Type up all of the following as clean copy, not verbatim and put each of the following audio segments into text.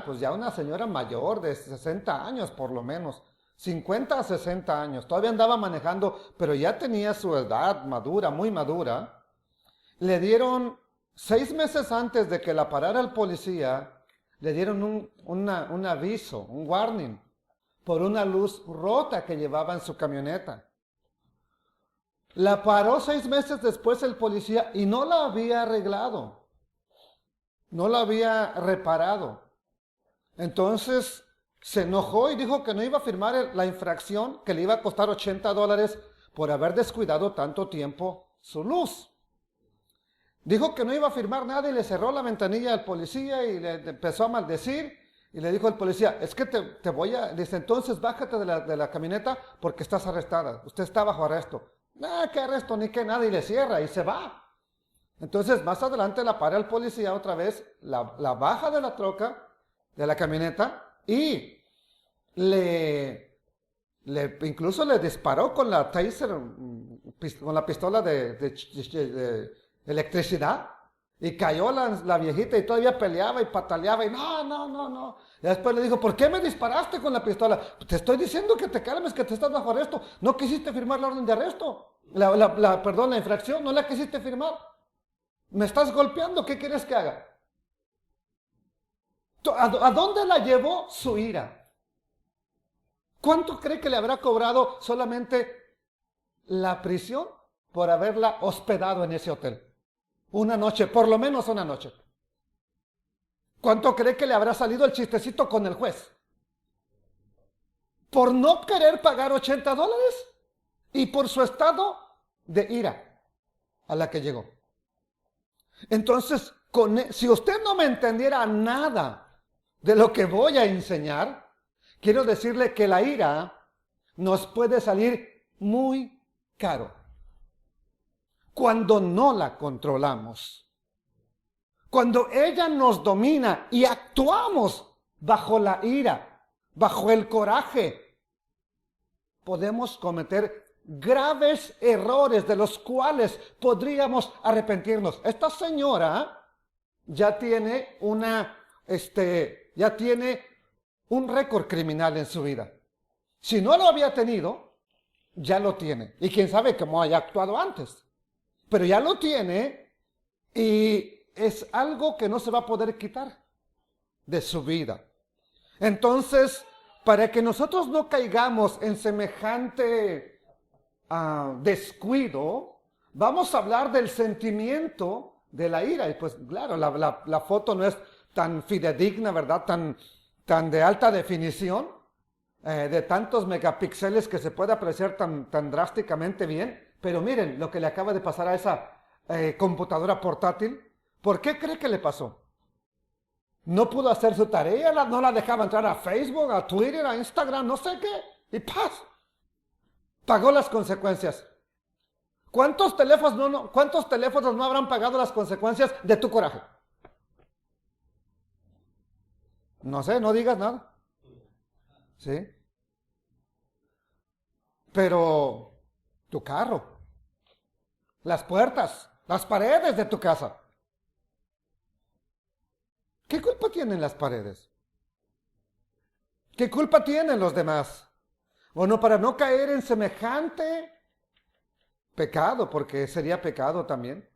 Pues ya una señora mayor de 60 años por lo menos, 50 a 60 años, todavía andaba manejando, pero ya tenía su edad madura, muy madura. Le dieron 6 meses antes de que la parara el policía, le dieron un aviso, un warning, por una luz rota que llevaba en su camioneta. La paró 6 meses después el policía y no la había arreglado, no la había reparado. Entonces se enojó y dijo que no iba a firmar la infracción, que le iba a costar $80 por haber descuidado tanto tiempo su luz. Dijo que no iba a firmar nada y le cerró la ventanilla al policía y le empezó a maldecir. Y le dijo al policía, es que te voy a... Dice, entonces bájate de la camioneta porque estás arrestada. Usted está bajo arresto. ¿Qué arresto? Ni que nada. Y le cierra y se va. Entonces más adelante la para el policía otra vez, la baja de la troca, de la camioneta, y incluso le disparó con la taser, con la pistola de electricidad, y cayó la viejita y todavía peleaba y pataleaba y no. Y después le dijo, ¿por qué me disparaste con la pistola? Te estoy diciendo que te calmes, que te estás bajo arresto. No quisiste firmar la orden de arresto, perdón, la infracción, no la quisiste firmar. Me estás golpeando, ¿qué quieres que haga? ¿A dónde la llevó su ira? ¿Cuánto cree que le habrá cobrado solamente la prisión por haberla hospedado en ese hotel? Una noche, por lo menos una noche. ¿Cuánto cree que le habrá salido el chistecito con el juez? Por no querer pagar $80 y por su estado de ira a la que llegó. Entonces, si usted no me entendiera nada de lo que voy a enseñar, quiero decirle que la ira nos puede salir muy caro cuando no la controlamos. Cuando ella nos domina y actuamos bajo la ira, bajo el coraje, podemos cometer graves errores de los cuales podríamos arrepentirnos. Esta señora ya tiene ya tiene un récord criminal en su vida. Si no lo había tenido, ya lo tiene. Y quién sabe cómo haya actuado antes. Pero ya lo tiene y es algo que no se va a poder quitar de su vida. Entonces, para que nosotros no caigamos en semejante descuido, vamos a hablar del sentimiento de la ira. Y pues claro, la foto no es tan fidedigna, ¿verdad? Tan de alta definición, de tantos megapíxeles que se puede apreciar tan drásticamente bien. Pero miren lo que le acaba de pasar a esa computadora portátil. ¿Por qué cree que le pasó? No pudo hacer su tarea, no la dejaba entrar a Facebook, a Twitter, a Instagram, no sé qué. Y ¡paz! Pagó las consecuencias. ¿Cuántos teléfonos no habrán pagado las consecuencias de tu coraje? No sé, no digas nada. ¿Sí? Pero tu carro, las puertas, las paredes de tu casa. ¿Qué culpa tienen las paredes? ¿Qué culpa tienen los demás? Bueno, para no caer en semejante pecado, porque sería pecado también.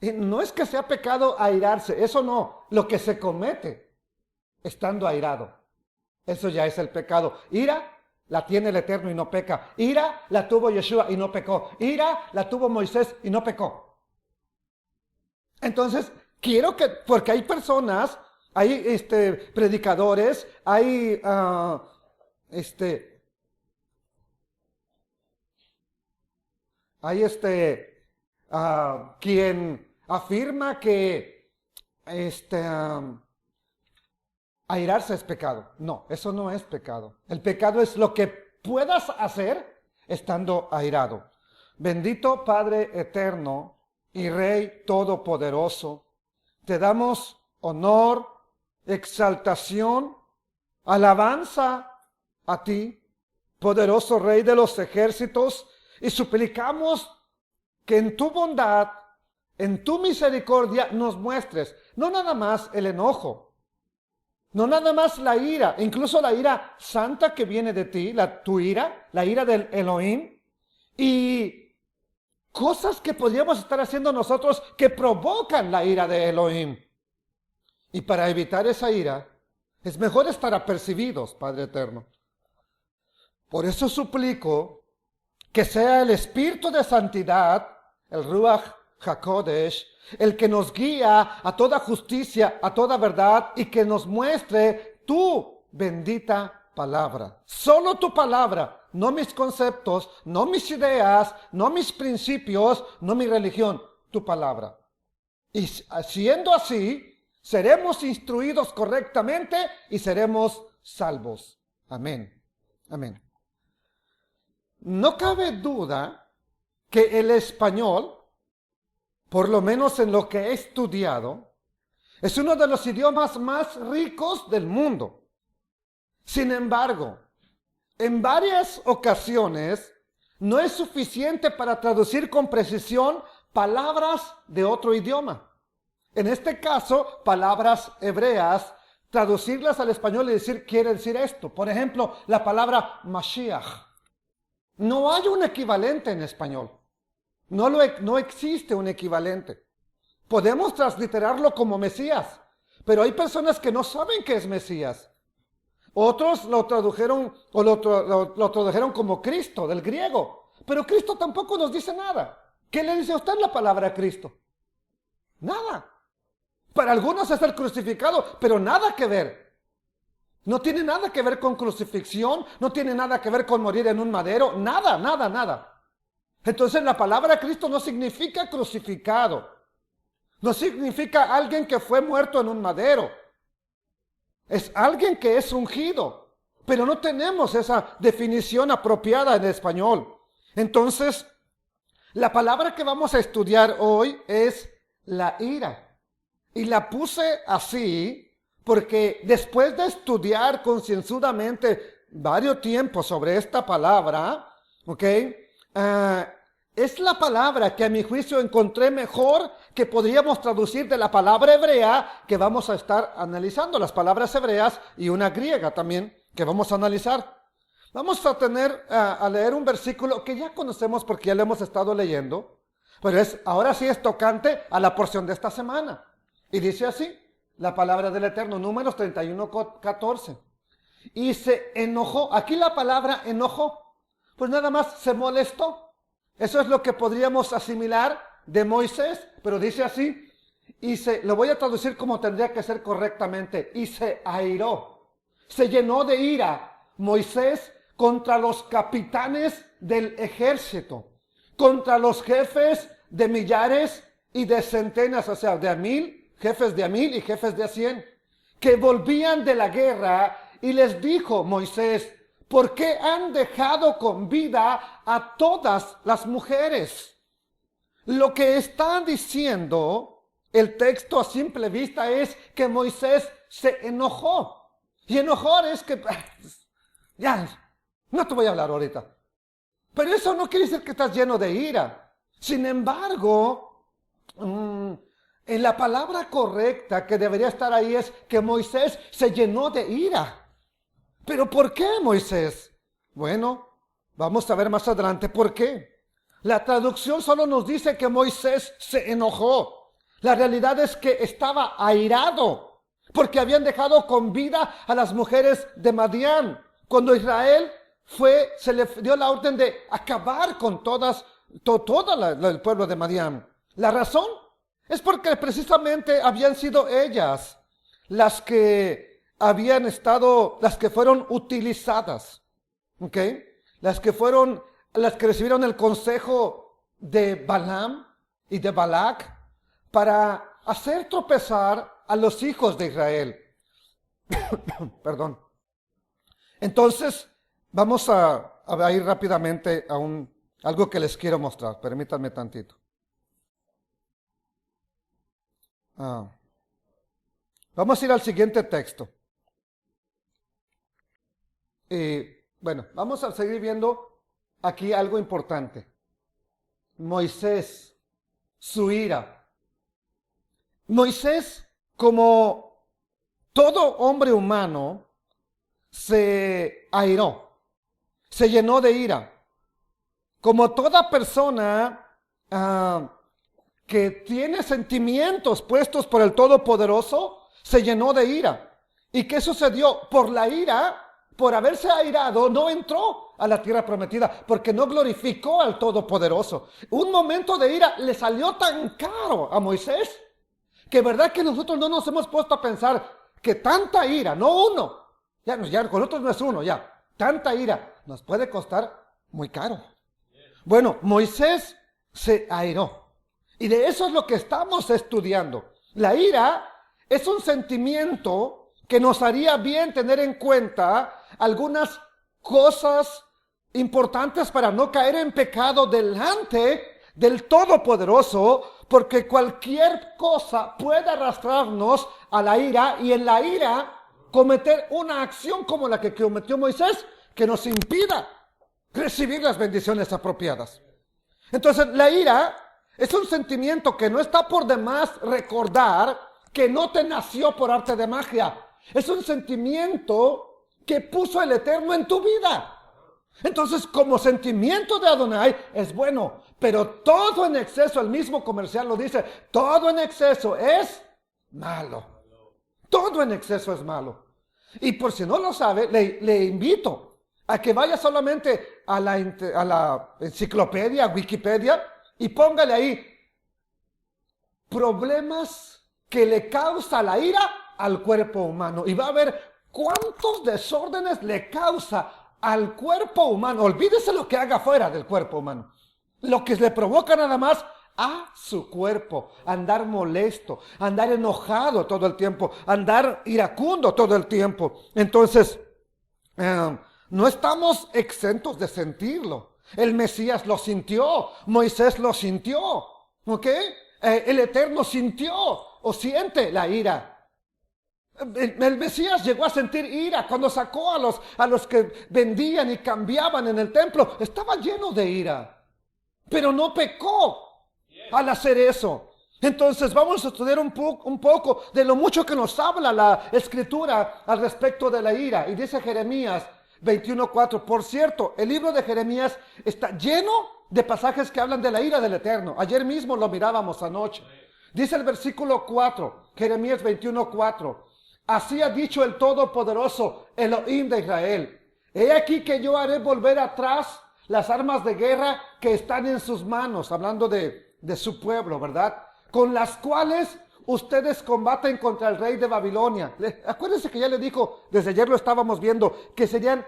Y no es que sea pecado airarse, eso no, lo que se comete estando airado, eso ya es el pecado. Ira la tiene el Eterno y no peca. Ira la tuvo Yeshua y no pecó. Ira la tuvo Moisés y no pecó. Entonces, porque hay personas, hay predicadores, hay quien afirma que airarse es pecado. No, eso no es pecado. El pecado es lo que puedas hacer estando airado. Bendito Padre eterno y Rey todopoderoso, te damos honor, exaltación, alabanza a ti, poderoso Rey de los ejércitos, y suplicamos que en tu bondad, en tu misericordia nos muestres, no nada más el enojo, no nada más la ira, incluso la ira santa que viene de ti, tu ira, la ira del Elohim, y cosas que podríamos estar haciendo nosotros que provocan la ira de Elohim. Y para evitar esa ira, es mejor estar apercibidos, Padre Eterno. Por eso suplico que sea el Espíritu de Santidad, el Ruach HaKodesh, el que nos guía a toda justicia, a toda verdad, y que nos muestre tu bendita palabra. Solo tu palabra, no mis conceptos, no mis ideas, no mis principios, no mi religión, tu palabra. Y siendo así, seremos instruidos correctamente y seremos salvos. Amén. Amén. No cabe duda que el español, por lo menos en lo que he estudiado, es uno de los idiomas más ricos del mundo. Sin embargo, en varias ocasiones no es suficiente para traducir con precisión palabras de otro idioma. En este caso, palabras hebreas, traducirlas al español y decir, quiere decir esto. Por ejemplo, la palabra Mashiach. No hay un equivalente en español. No existe un equivalente. Podemos transliterarlo como Mesías, pero hay personas que no saben qué es Mesías. Otros lo tradujeron o lo tradujeron como Cristo, del griego. Pero Cristo tampoco nos dice nada. ¿Qué le dice a usted la palabra Cristo? Nada. Para algunos es el crucificado, pero nada que ver. No tiene nada que ver con crucifixión, no tiene nada que ver con morir en un madero, nada, nada, nada. Entonces la palabra Cristo no significa crucificado, no significa alguien que fue muerto en un madero. Es alguien que es ungido, pero no tenemos esa definición apropiada en español. Entonces, la palabra que vamos a estudiar hoy es la ira. Y la puse así porque después de estudiar concienzudamente varios tiempos sobre esta palabra, es la palabra que a mi juicio encontré mejor que podríamos traducir de la palabra hebrea que vamos a estar analizando, las palabras hebreas y una griega también que vamos a analizar. Vamos a leer un versículo que ya conocemos porque ya lo hemos estado leyendo, pero ahora sí es tocante a la porción de esta semana. Y dice así, la palabra del Eterno, Números 31:14. Y se enojó, aquí la palabra enojo, pues nada más se molestó. Eso es lo que podríamos asimilar de Moisés, pero dice así, lo voy a traducir como tendría que ser correctamente, y se airó, se llenó de ira Moisés contra los capitanes del ejército, contra los jefes de millares y de centenas, o sea, de a 1000, jefes de a 1000 y jefes de a 100, que volvían de la guerra, y les dijo Moisés, ¿por qué han dejado con vida a todas las mujeres? Lo que está diciendo el texto a simple vista es que Moisés se enojó. Y enojar es que, ya, no te voy a hablar ahorita. Pero eso no quiere decir que estás lleno de ira. Sin embargo, en la palabra correcta que debería estar ahí es que Moisés se llenó de ira. ¿Pero por qué, Moisés? Bueno, vamos a ver más adelante por qué. La traducción solo nos dice que Moisés se enojó. La realidad es que estaba airado porque habían dejado con vida a las mujeres de Madián. Cuando Israel se le dio la orden de acabar con todo el pueblo de Madián. La razón es porque precisamente habían sido ellas las que fueron utilizadas, las que recibieron el consejo de Balaam y de Balac para hacer tropezar a los hijos de Israel. Perdón. Entonces, vamos a ir rápidamente a algo que les quiero mostrar. Permítanme tantito. Vamos a ir al siguiente texto. Bueno, vamos a seguir viendo aquí algo importante. Moisés, su ira. Moisés, como todo hombre humano, se airó, se llenó de ira. Como toda persona que tiene sentimientos puestos por el Todopoderoso, se llenó de ira. ¿Y qué sucedió? Por la ira, por haberse airado, no entró a la tierra prometida, porque no glorificó al Todopoderoso. Un momento de ira le salió tan caro a Moisés, que verdad que nosotros no nos hemos puesto a pensar que tanta ira, no uno, ya con nosotros no es uno, ya, tanta ira nos puede costar muy caro. Bueno, Moisés se airó, y de eso es lo que estamos estudiando. La ira es un sentimiento que nos haría bien tener en cuenta algunas cosas importantes para no caer en pecado delante del Todopoderoso, porque cualquier cosa puede arrastrarnos a la ira y en la ira cometer una acción como la que cometió Moisés, que nos impida recibir las bendiciones apropiadas. Entonces, la ira es un sentimiento que no está por demás recordar que no te nació por arte de magia. Es un sentimiento que puso el Eterno en tu vida. Entonces, como sentimiento de Adonai es bueno, pero todo en exceso, el mismo comercial lo dice, todo en exceso es malo. Todo en exceso es malo. Y por si no lo sabe, le invito a que vaya solamente a la enciclopedia, Wikipedia, y póngale ahí problemas que le causa la ira al cuerpo humano. Y va a ver cuántos desórdenes le causa al cuerpo humano. Olvídese lo que haga fuera del cuerpo humano. Lo que le provoca nada más a su cuerpo. Andar molesto, andar enojado todo el tiempo, andar iracundo todo el tiempo. Entonces, no estamos exentos de sentirlo. El Mesías lo sintió, Moisés lo sintió, ¿ok? El Eterno sintió o siente la ira. El Mesías llegó a sentir ira cuando sacó a los que vendían y cambiaban en el templo. Estaba lleno de ira, pero no pecó al hacer eso. Entonces vamos a estudiar un poco de lo mucho que nos habla la Escritura al respecto de la ira. Y dice Jeremías 21:4. Por cierto, el libro de Jeremías está lleno de pasajes que hablan de la ira del Eterno. Ayer mismo lo mirábamos anoche. Dice el versículo 4, Jeremías 21:4. Así ha dicho el Todopoderoso, Elohim de Israel. He aquí que yo haré volver atrás las armas de guerra que están en sus manos, hablando de su pueblo, ¿verdad? Con las cuales ustedes combaten contra el rey de Babilonia. Acuérdense que ya le dijo, desde ayer lo estábamos viendo, que serían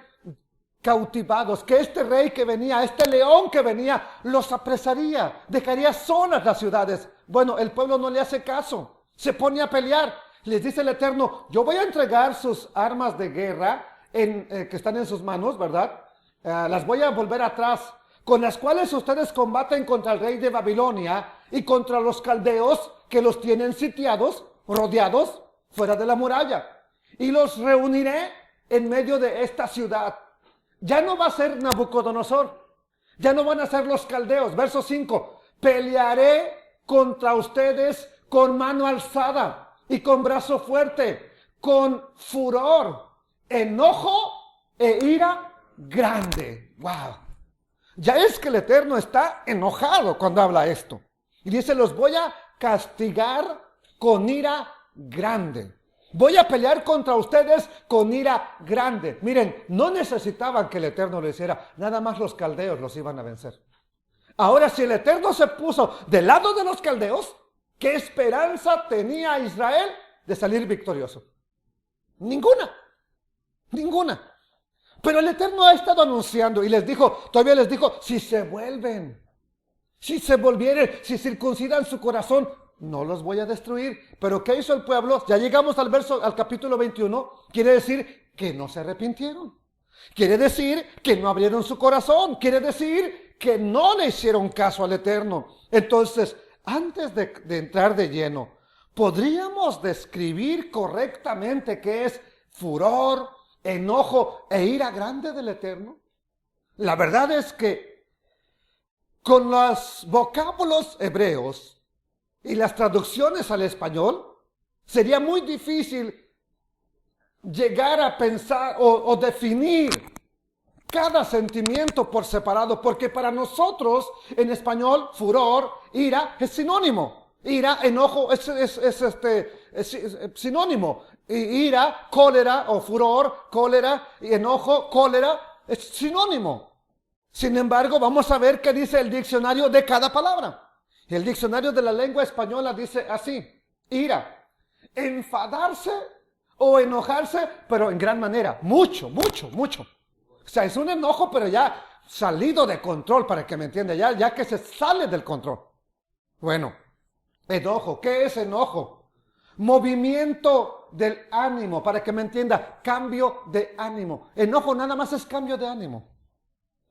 cautivados, que este rey que venía, este león que venía, los apresaría, dejaría solas las ciudades. Bueno, el pueblo no le hace caso, se pone a pelear. Les dice el Eterno, yo voy a entregar sus armas de guerra que están en sus manos, ¿verdad? Las voy a volver atrás, con las cuales ustedes combaten contra el rey de Babilonia y contra los caldeos que los tienen sitiados, rodeados, fuera de la muralla. Y los reuniré en medio de esta ciudad. Ya no va a ser Nabucodonosor, ya no van a ser los caldeos. Verso 5, pelearé contra ustedes con mano alzada y con brazo fuerte, con furor, enojo e ira grande. Wow. Ya es que el Eterno está enojado cuando habla esto. Y dice, los voy a castigar con ira grande. Voy a pelear contra ustedes con ira grande. Miren, no necesitaban que el Eterno lo hiciera. Nada más los caldeos los iban a vencer. Ahora, si el Eterno se puso del lado de los caldeos, ¿qué esperanza tenía Israel de salir victorioso? Ninguna. Ninguna. Pero el Eterno ha estado anunciando y todavía les dijo, si se vuelven, si se volvieren, si circuncidan su corazón, no los voy a destruir. Pero ¿qué hizo el pueblo? Ya llegamos al capítulo 21. Quiere decir que no se arrepintieron. Quiere decir que no abrieron su corazón. Quiere decir que no le hicieron caso al Eterno. Entonces, antes de entrar de lleno, ¿podríamos describir correctamente qué es furor, enojo e ira grande del Eterno? La verdad es que con los vocábulos hebreos y las traducciones al español, sería muy difícil llegar a pensar o definir cada sentimiento por separado, porque para nosotros en español furor, ira es sinónimo. Ira, enojo es sinónimo. Ira, cólera o furor, cólera, enojo, cólera es sinónimo. Sin embargo, vamos a ver qué dice el diccionario de cada palabra. El diccionario de la lengua española dice así: ira, enfadarse o enojarse, pero en gran manera, mucho, mucho, mucho. O sea, es un enojo, pero ya salido de control, para que me entienda, ya que se sale del control. Bueno, enojo, ¿qué es enojo? Movimiento del ánimo, para que me entienda, cambio de ánimo. Enojo nada más es cambio de ánimo.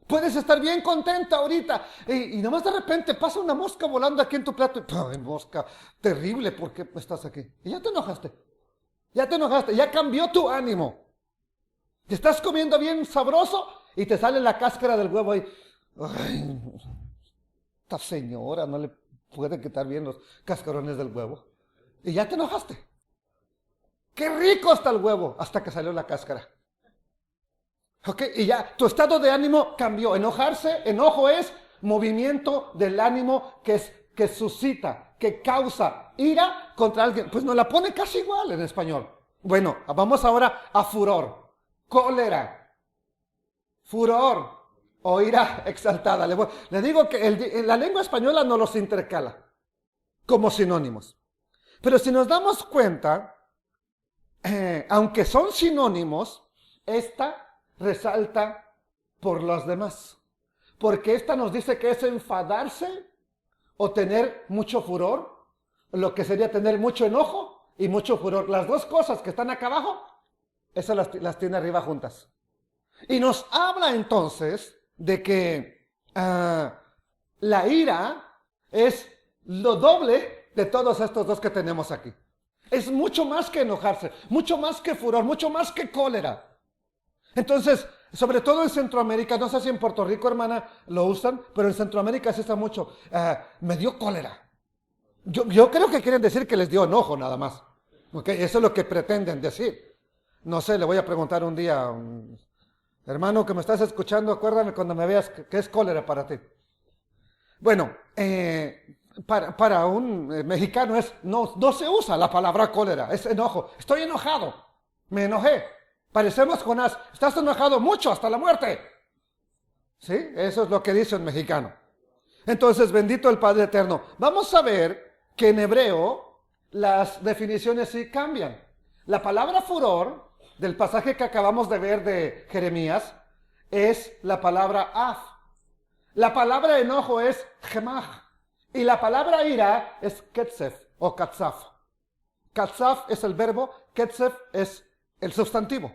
Puedes estar bien contenta ahorita y nomás de repente pasa una mosca volando aquí en tu plato. ¡Ay, mosca! Terrible, ¿por qué estás aquí? Y ya te enojaste. Ya cambió tu ánimo. Te estás comiendo bien sabroso y te sale la cáscara del huevo ahí. ¡Ay! Esta señora no le puede quitar bien los cascarones del huevo. Y ya te enojaste. ¡Qué rico está el huevo! Hasta que salió la cáscara. Ok, y ya, tu estado de ánimo cambió. Enojo es movimiento del ánimo que suscita, que causa ira contra alguien. Pues nos la pone casi igual en español. Bueno, vamos ahora a furor, cólera, furor o ira exaltada. Le digo que la lengua española no los intercala como sinónimos. Pero si nos damos cuenta, aunque son sinónimos, esta resalta por los demás, porque esta nos dice que es enfadarse o tener mucho furor, lo que sería tener mucho enojo y mucho furor. Las dos cosas que están acá abajo, esas las tiene arriba juntas. Y nos habla entonces de que la ira es lo doble de todos estos dos que tenemos aquí. Es mucho más que enojarse, mucho más que furor, mucho más que cólera. Entonces, sobre todo en Centroamérica, no sé si en Puerto Rico, hermana, lo usan, pero en Centroamérica se usa mucho. Me dio cólera. Yo creo que quieren decir que les dio enojo nada más. ¿Okay? Eso es lo que pretenden decir. No sé, le voy a preguntar un día, hermano que me estás escuchando, acuérdame cuando me veas qué es cólera para ti. Bueno, para un mexicano no se usa la palabra cólera, es enojo. Estoy enojado, me enojé. Parecemos Jonás, estás enojado mucho hasta la muerte. ¿Sí? Eso es lo que dice un mexicano. Entonces, bendito el Padre Eterno. Vamos a ver que en hebreo las definiciones sí cambian. La palabra furor, del pasaje que acabamos de ver de Jeremías, es la palabra af. La palabra enojo es gemaj. Y la palabra ira es ketzef o katzaf. Katzaf es el verbo, ketzef es el sustantivo.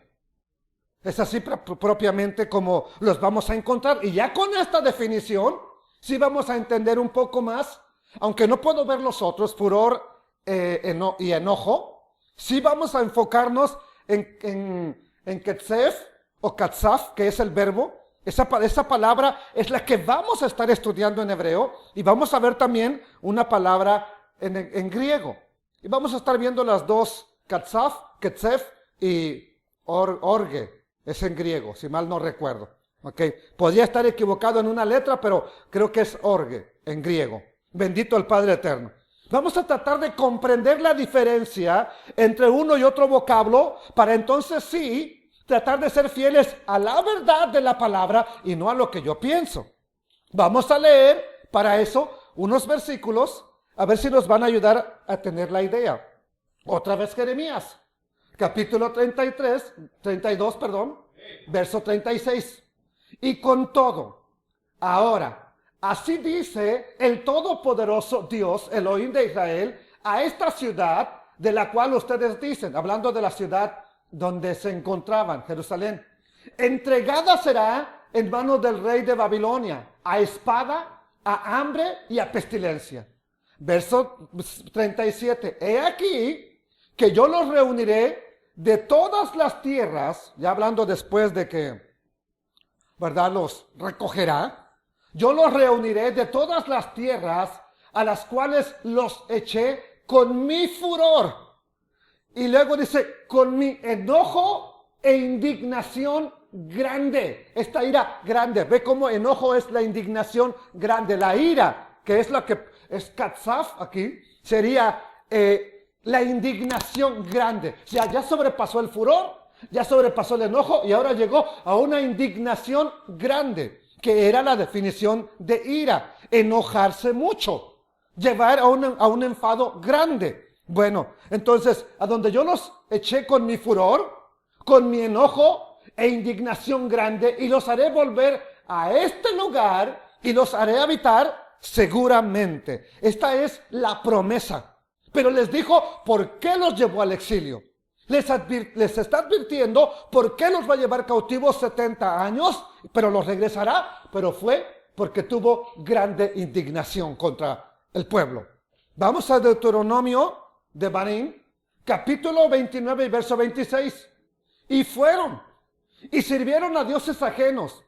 Es así propiamente como los vamos a encontrar. Y ya con esta definición, sí vamos a entender un poco más, aunque no puedo ver los otros, furor y enojo, sí vamos a enfocarnos en ketzef o katzaf, que es el verbo. Esa palabra es la que vamos a estar estudiando en hebreo, y vamos a ver también una palabra en griego. Y vamos a estar viendo las dos, katzaf, ketzef y orge. Es en griego, si mal no recuerdo. ¿Okay? Podría estar equivocado en una letra, pero creo que es orge en griego. Bendito el Padre Eterno. Vamos a tratar de comprender la diferencia entre uno y otro vocablo, para entonces sí tratar de ser fieles a la verdad de la palabra y no a lo que yo pienso. Vamos a leer para eso unos versículos, a ver si nos van a ayudar a tener la idea. Otra vez Jeremías. Capítulo 32, verso 36. Y con todo, ahora, así dice el todopoderoso Dios, Elohim de Israel, a esta ciudad de la cual ustedes dicen, hablando de la ciudad donde se encontraban, Jerusalén, entregada será en manos del rey de Babilonia, a espada, a hambre y a pestilencia. Verso 37. He aquí que yo los reuniré de todas las tierras, ya hablando después de que, ¿verdad?, los recogerá. Yo los reuniré de todas las tierras a las cuales los eché con mi furor. Y luego dice, con mi enojo e indignación grande. Esta ira grande. Ve cómo enojo es la indignación grande. La ira, que es la que es katsaf aquí, sería la indignación grande. O sea, ya sobrepasó el furor, ya sobrepasó el enojo y ahora llegó a una indignación grande, que era la definición de ira. Enojarse mucho, llevar a un enfado grande. Bueno, entonces, a donde yo los eché con mi furor, con mi enojo e indignación grande, y los haré volver a este lugar y los haré habitar seguramente. Esta es la promesa. Pero les dijo por qué los llevó al exilio. Les está advirtiendo por qué los va a llevar cautivos 70 años, pero los regresará. Pero fue porque tuvo grande indignación contra el pueblo. Vamos a Deuteronomio de Barín, capítulo 29 y verso 26. Y fueron y sirvieron a dioses ajenos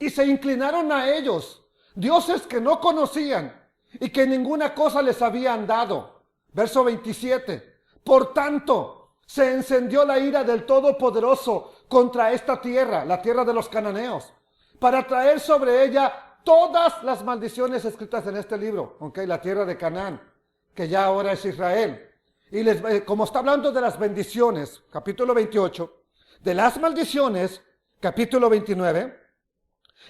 y se inclinaron a ellos, dioses que no conocían y que ninguna cosa les habían dado. Verso 27. Por tanto, se encendió la ira del Todopoderoso contra esta tierra, la tierra de los cananeos, para traer sobre ella todas las maldiciones escritas en este libro, la tierra de Canaán, que ya ahora es Israel. Y como está hablando de las bendiciones, capítulo 28, de las maldiciones, capítulo 29,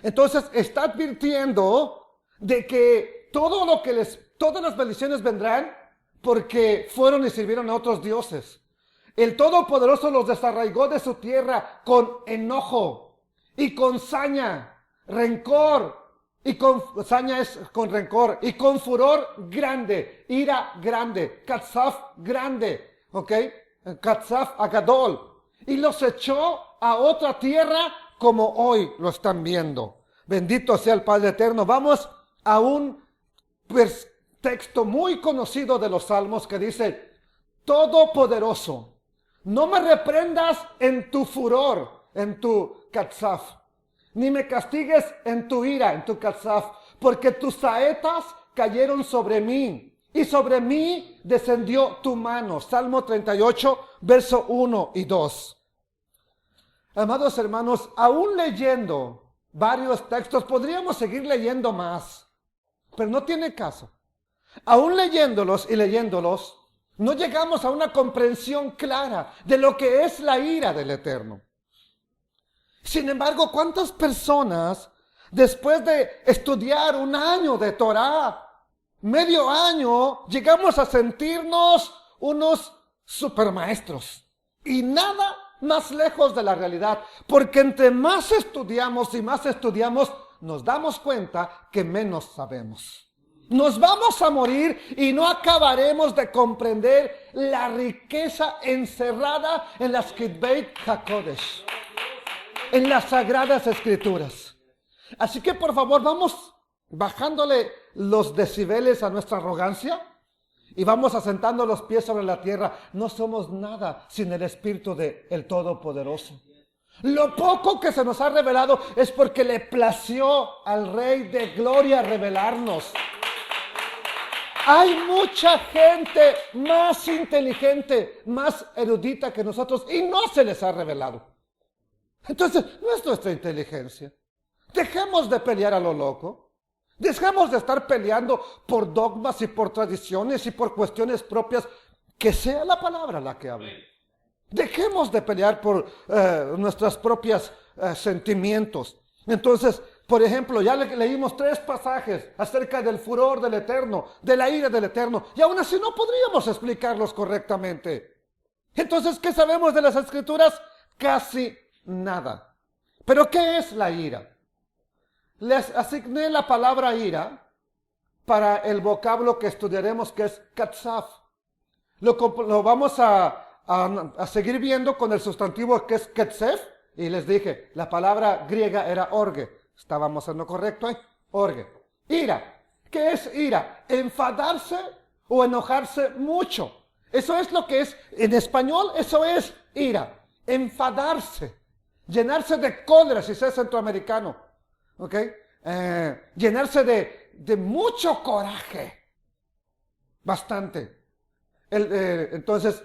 entonces está advirtiendo de que todas las maldiciones vendrán porque fueron y sirvieron a otros dioses. El Todopoderoso los desarraigó de su tierra con enojo y con saña, rencor, y con saña es con rencor, y con furor grande, ira grande, katsaf grande, katsaf agadol, y los echó a otra tierra como hoy lo están viendo. Bendito sea el Padre Eterno. Vamos a un texto muy conocido de los Salmos que dice, Todopoderoso, no me reprendas en tu furor, en tu katsaf, ni me castigues en tu ira, en tu katsaf, porque tus saetas cayeron sobre mí, y sobre mí descendió tu mano. Salmo 38, verso 1 y 2. Amados hermanos, aún leyendo varios textos, podríamos seguir leyendo más, pero no tiene caso. Aún leyéndolos y leyéndolos, no llegamos a una comprensión clara de lo que es la ira del Eterno. Sin embargo, ¿cuántas personas, después de estudiar un año de Torah, medio año, llegamos a sentirnos unos supermaestros? Y nada más lejos de la realidad, porque entre más estudiamos y más estudiamos, nos damos cuenta que menos sabemos. Nos vamos a morir y no acabaremos de comprender la riqueza encerrada en las Kitbeit HaKodesh, en las Sagradas Escrituras. Así que por favor vamos bajándole los decibeles a nuestra arrogancia y vamos asentando los pies sobre la tierra. No somos nada sin el Espíritu del Todopoderoso. Lo poco que se nos ha revelado es porque le plació al Rey de Gloria revelarnos. Hay mucha gente más inteligente, más erudita que nosotros y no se les ha revelado. Entonces, no es nuestra inteligencia. Dejemos de pelear a lo loco. Dejemos de estar peleando por dogmas y por tradiciones y por cuestiones propias. Que sea la palabra la que hable. Dejemos de pelear por nuestros propios sentimientos. Entonces, por ejemplo, ya leímos 3 pasajes acerca del furor del Eterno, de la ira del Eterno, y aún así no podríamos explicarlos correctamente. Entonces, ¿qué sabemos de las Escrituras? Casi nada. ¿Pero qué es la ira? Les asigné la palabra ira para el vocablo que estudiaremos, que es katsaf. Lo vamos a seguir viendo con el sustantivo que es ketsef, y les dije, la palabra griega era orge. Estábamos en lo correcto ahí. Orge. Ira. ¿Qué es ira? Enfadarse o enojarse mucho. Eso es lo que es, en español, eso es ira, enfadarse, llenarse de cólera, si es centroamericano, ¿ok? Llenarse de mucho coraje, bastante. Entonces,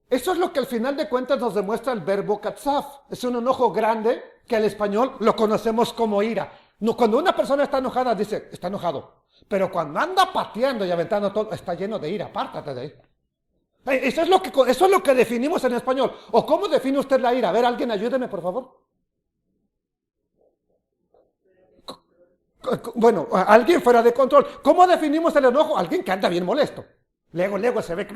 eso es lo que al final de cuentas nos demuestra el verbo katsaf. Es un enojo grande que al español lo conocemos como ira. No, cuando una persona está enojada, dice, está enojado. Pero cuando anda pateando y aventando todo, está lleno de ira, apártate de ahí. Eso es lo que definimos en español. ¿O cómo define usted la ira? A ver, alguien ayúdeme, por favor. Bueno, alguien fuera de control. ¿Cómo definimos el enojo? Alguien que anda bien molesto. Luego se ve que...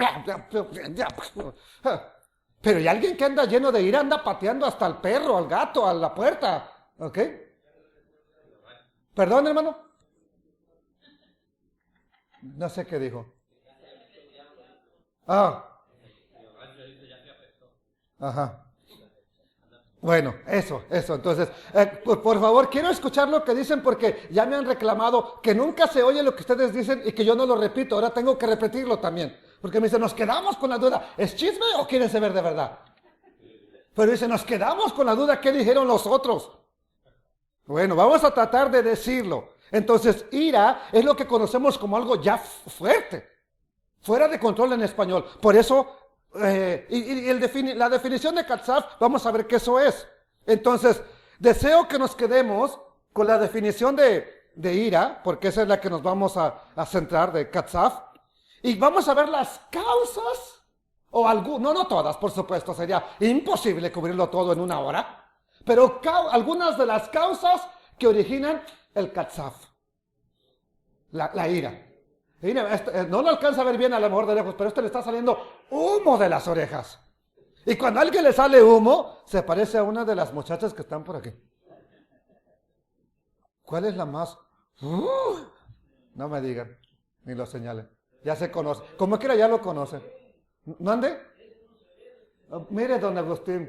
Pero hay alguien que anda lleno de ira, anda pateando hasta al perro, al gato, a la puerta. ¿Ok? ¿Perdón, hermano? No sé qué dijo. Ah. Ajá. Bueno, eso. Entonces, por favor, quiero escuchar lo que dicen porque ya me han reclamado que nunca se oye lo que ustedes dicen y que yo no lo repito. Ahora tengo que repetirlo también. Porque me dicen, nos quedamos con la duda. ¿Es chisme o quieren saber de verdad? Pero dicen, nos quedamos con la duda. ¿Qué dijeron los otros? Bueno, vamos a tratar de decirlo. Entonces, ira es lo que conocemos como algo ya fuerte. Fuera de control en español. Por eso... la definición de katsaf, vamos a ver qué eso es. Entonces, deseo que nos quedemos con la definición de ira, porque esa es la que nos vamos a centrar, de katsaf, y vamos a ver las causas, no todas, por supuesto, sería imposible cubrirlo todo en una hora, pero algunas de las causas que originan el katsaf, la ira. Mira, no lo alcanza a ver bien a lo mejor de lejos, pero le está saliendo humo de las orejas. Y cuando a alguien le sale humo, se parece a una de las muchachas que están por aquí. ¿Cuál es la más? No me digan, ni lo señalen. Ya se conoce. Como quiera ya lo conocen. ¿No ande? Mire, don Agustín,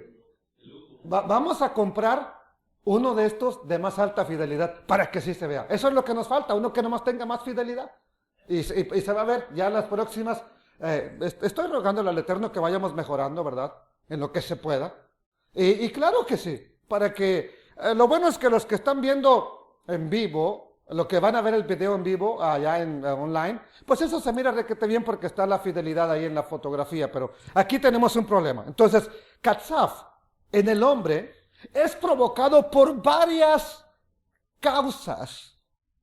vamos a comprar uno de estos de más alta fidelidad para que sí se vea. Eso es lo que nos falta, uno que nomás tenga más fidelidad. Y se va a ver ya las próximas. Estoy rogándole al Eterno que vayamos mejorando, ¿verdad? En lo que se pueda. Y claro que sí, para que... lo bueno es que los que están viendo en vivo, los que van a ver el video en vivo allá online, pues eso se mira requete bien porque está la fidelidad ahí en la fotografía, pero aquí tenemos un problema. Entonces, katsaf en el hombre es provocado por varias causas.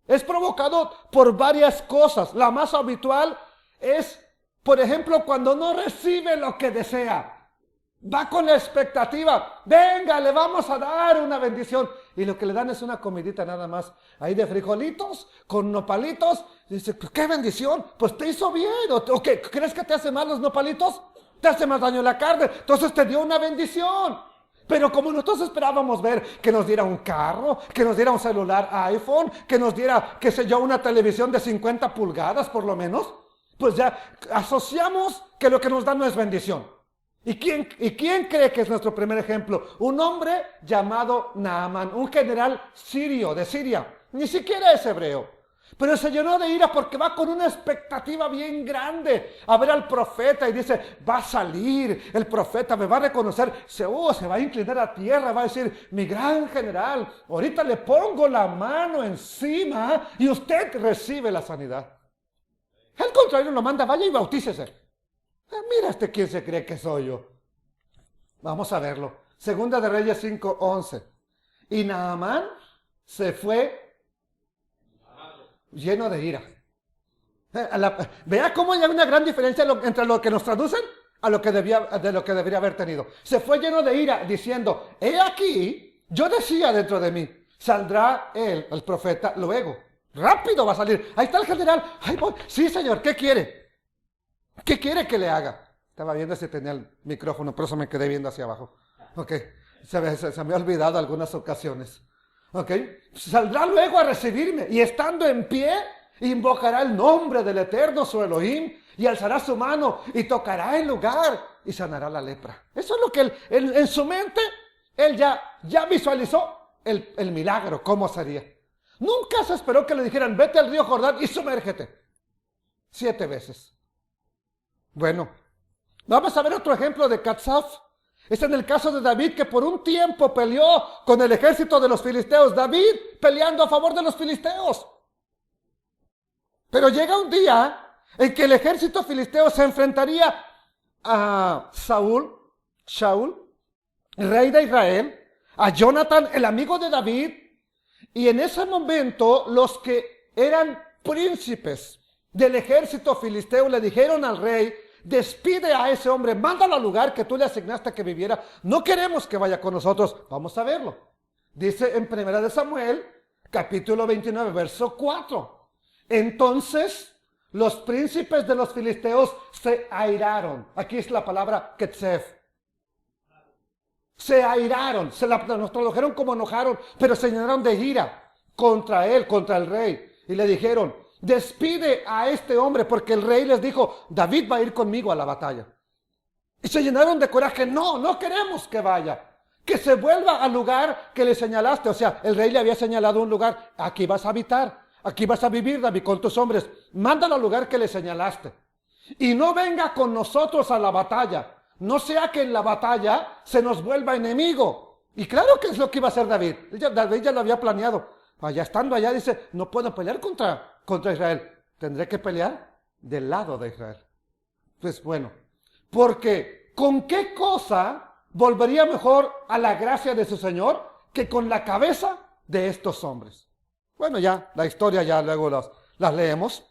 Es provocado por varias cosas. La más habitual es, por ejemplo, cuando no recibe lo que desea. Va con la expectativa. Venga, le vamos a dar una bendición. Y lo que le dan es una comidita nada más. Ahí de frijolitos, con nopalitos. Y dice, ¿qué bendición? Pues te hizo bien. ¿O qué? ¿Crees que te hace mal los nopalitos? Te hace más daño la carne. Entonces te dio una bendición. Pero como nosotros esperábamos ver que nos diera un carro, que nos diera un celular iPhone, que nos diera, qué sé yo, una televisión de 50 pulgadas por lo menos, pues ya asociamos que lo que nos da no es bendición. ¿Y quién cree que es nuestro primer ejemplo? Un hombre llamado Naamán, un general sirio, de Siria, ni siquiera es hebreo. Pero se llenó de ira porque va con una expectativa bien grande a ver al profeta y dice, va a salir, el profeta me va a reconocer, se va a inclinar a tierra, va a decir, mi gran general, ahorita le pongo la mano encima y usted recibe la sanidad. Al contrario, lo manda, vaya y bautícese. Mira quién se cree que soy yo. Vamos a verlo. Segunda de Reyes 5:11. Y Naamán se fue lleno de ira. Vea cómo hay una gran diferencia entre lo que nos traducen a lo que debería haber tenido. Se fue lleno de ira diciendo, he aquí, yo decía dentro de mí, saldrá él, el profeta, luego. Rápido va a salir. Ahí está el general. Ay, voy. Sí, señor, ¿qué quiere? ¿Qué quiere que le haga? Estaba viendo si tenía el micrófono, por eso me quedé viendo hacia abajo. Ok, se me ha olvidado algunas ocasiones. Ok, saldrá luego a recibirme y estando en pie, invocará el nombre del Eterno, su Elohim, y alzará su mano y tocará el lugar y sanará la lepra. Eso es lo que él, en su mente, él ya visualizó el milagro, cómo sería. Nunca se esperó que le dijeran, vete al río Jordán y sumérgete. 7 veces. Bueno, vamos a ver otro ejemplo de Catsaf. Es en el caso de David, que por un tiempo peleó con el ejército de los filisteos. David peleando a favor de los filisteos. Pero llega un día en que el ejército filisteo se enfrentaría a Shaul, rey de Israel, a Jonathan, el amigo de David, y en ese momento los que eran príncipes del ejército filisteo le dijeron al rey: despide a ese hombre, mándalo al lugar que tú le asignaste que viviera, no queremos que vaya con nosotros. Vamos a verlo. Dice en 1 Samuel, capítulo 29, verso 4. Entonces los príncipes de los filisteos se airaron. Aquí es la palabra Ketzef. Se airaron, nos tradujeron como enojaron, pero se llenaron de ira contra él, contra el rey. Y le dijeron: despide a este hombre, porque el rey les dijo: David va a ir conmigo a la batalla. Y se llenaron de coraje: no queremos que vaya, que se vuelva al lugar que le señalaste. O sea, el rey le había señalado un lugar: aquí vas a habitar, aquí vas a vivir, David, con tus hombres, mándalo al lugar que le señalaste. Y no venga con nosotros a la batalla, no sea que en la batalla se nos vuelva enemigo. Y claro que es lo que iba a hacer David. David ya lo había planeado. Allá estando allá dice: no puedo pelear contra Israel, tendré que pelear del lado de Israel. Pues bueno, porque ¿con qué cosa volvería mejor a la gracia de su Señor que con la cabeza de estos hombres? Bueno, ya la historia ya luego las leemos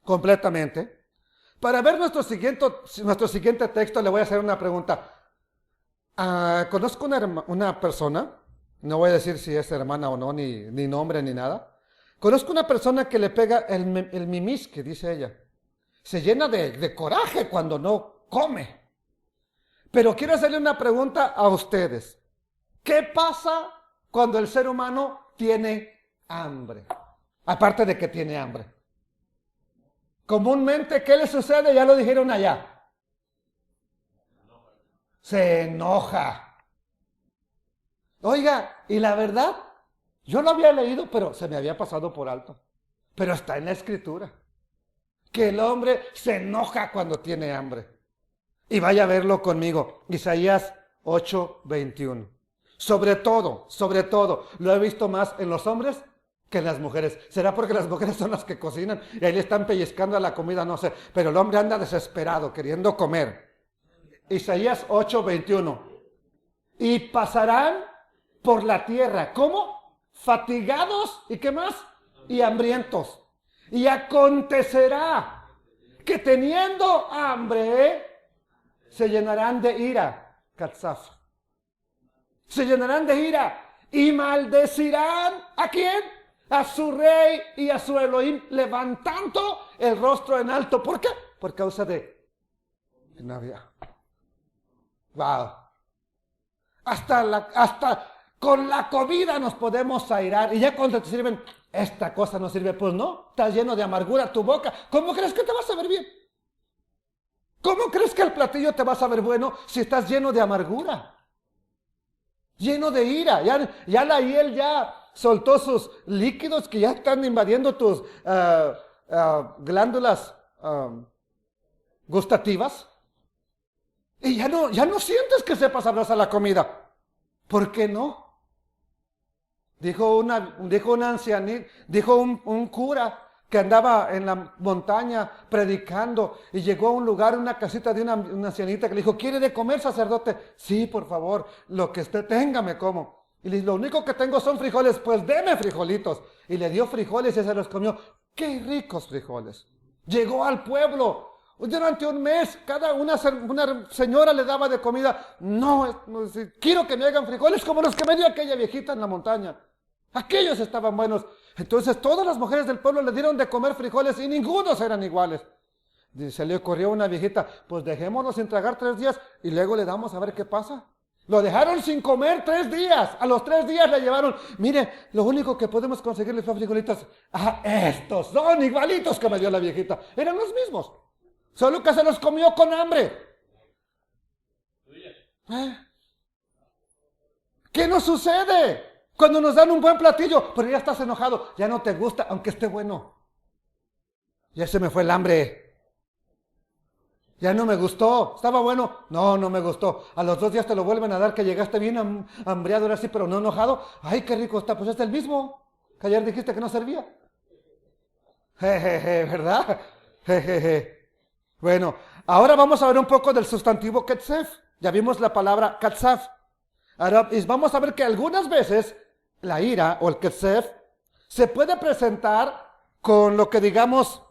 completamente. Para ver nuestro siguiente texto le voy a hacer una pregunta. Conozco una persona, no voy a decir si es hermana o no, ni nombre ni nada. Conozco una persona que le pega el mimis, que dice ella. Se llena de coraje cuando no come. Pero quiero hacerle una pregunta a ustedes. ¿Qué pasa cuando el ser humano tiene hambre? Aparte de que tiene hambre. Comúnmente, ¿qué le sucede? Ya lo dijeron allá. Se enoja. Oiga, y la verdad, yo lo había leído, pero se me había pasado por alto. Pero está en la Escritura. Que el hombre se enoja cuando tiene hambre. Y vaya a verlo conmigo. Isaías 8:21. Sobre todo, lo he visto más en los hombres que en las mujeres. ¿Será porque las mujeres son las que cocinan y ahí le están pellizcando a la comida? No sé. Pero el hombre anda desesperado, queriendo comer. Isaías 8:21. Y pasarán por la tierra. ¿Cómo? Fatigados, ¿y qué más? Y hambrientos. Y acontecerá que teniendo hambre se llenarán de ira. Katsaf. Se llenarán de ira y maldecirán ¿a quién? A su rey y a su Elohim, levantando el rostro en alto. ¿Por qué? Por causa de Navidad. Wow. Hasta con la comida nos podemos airar. Y ya cuando te sirven, esta cosa no sirve. Pues no, estás lleno de amargura tu boca. ¿Cómo crees que te vas a ver bien? ¿Cómo crees que el platillo te va a saber bueno si estás lleno de amargura? Lleno de ira. Ya la hiel ya soltó sus líquidos que ya están invadiendo tus glándulas gustativas. Y ya no sientes que sepa sabrosa la comida. ¿Por qué no? Dijo un cura que andaba en la montaña predicando y llegó a un lugar, una casita de una ancianita que le dijo: ¿quiere de comer, sacerdote? Sí, por favor, lo que usted tenga me como. Y le dijo: lo único que tengo son frijoles. Pues deme frijolitos. Y le dio frijoles y se los comió. ¡Qué ricos frijoles! Llegó al pueblo. Durante un mes, una señora le daba de comida. No, quiero que me hagan frijoles como los que me dio aquella viejita en la montaña. Aquellos estaban buenos. Entonces todas las mujeres del pueblo le dieron de comer frijoles y ningunos eran iguales. Se le ocurrió a una viejita: pues dejémoslo sin tragar 3 días y luego le damos a ver qué pasa. Lo dejaron sin comer 3 días. A los 3 días le llevaron: mire, lo único que podemos conseguirle fue frijolitos. Estos son igualitos que me dio la viejita. Eran los mismos. Solo que se los comió con hambre. ¿Qué nos sucede? Cuando nos dan un buen platillo, pero ya estás enojado, ya no te gusta, aunque esté bueno. Ya se me fue el hambre. Ya no me gustó. ¿Estaba bueno? No, no me gustó. A los 2 días te lo vuelven a dar, que llegaste bien hambriado, ahora sí, pero no enojado. Ay, qué rico está. Pues es el mismo que ayer dijiste que no servía. Jejeje, ¿verdad? Jejeje. Bueno, ahora vamos a ver un poco del sustantivo ketzef. Ya vimos la palabra katzaf. Ahora vamos a ver que algunas veces la ira o el ketzef se puede presentar con lo que digamos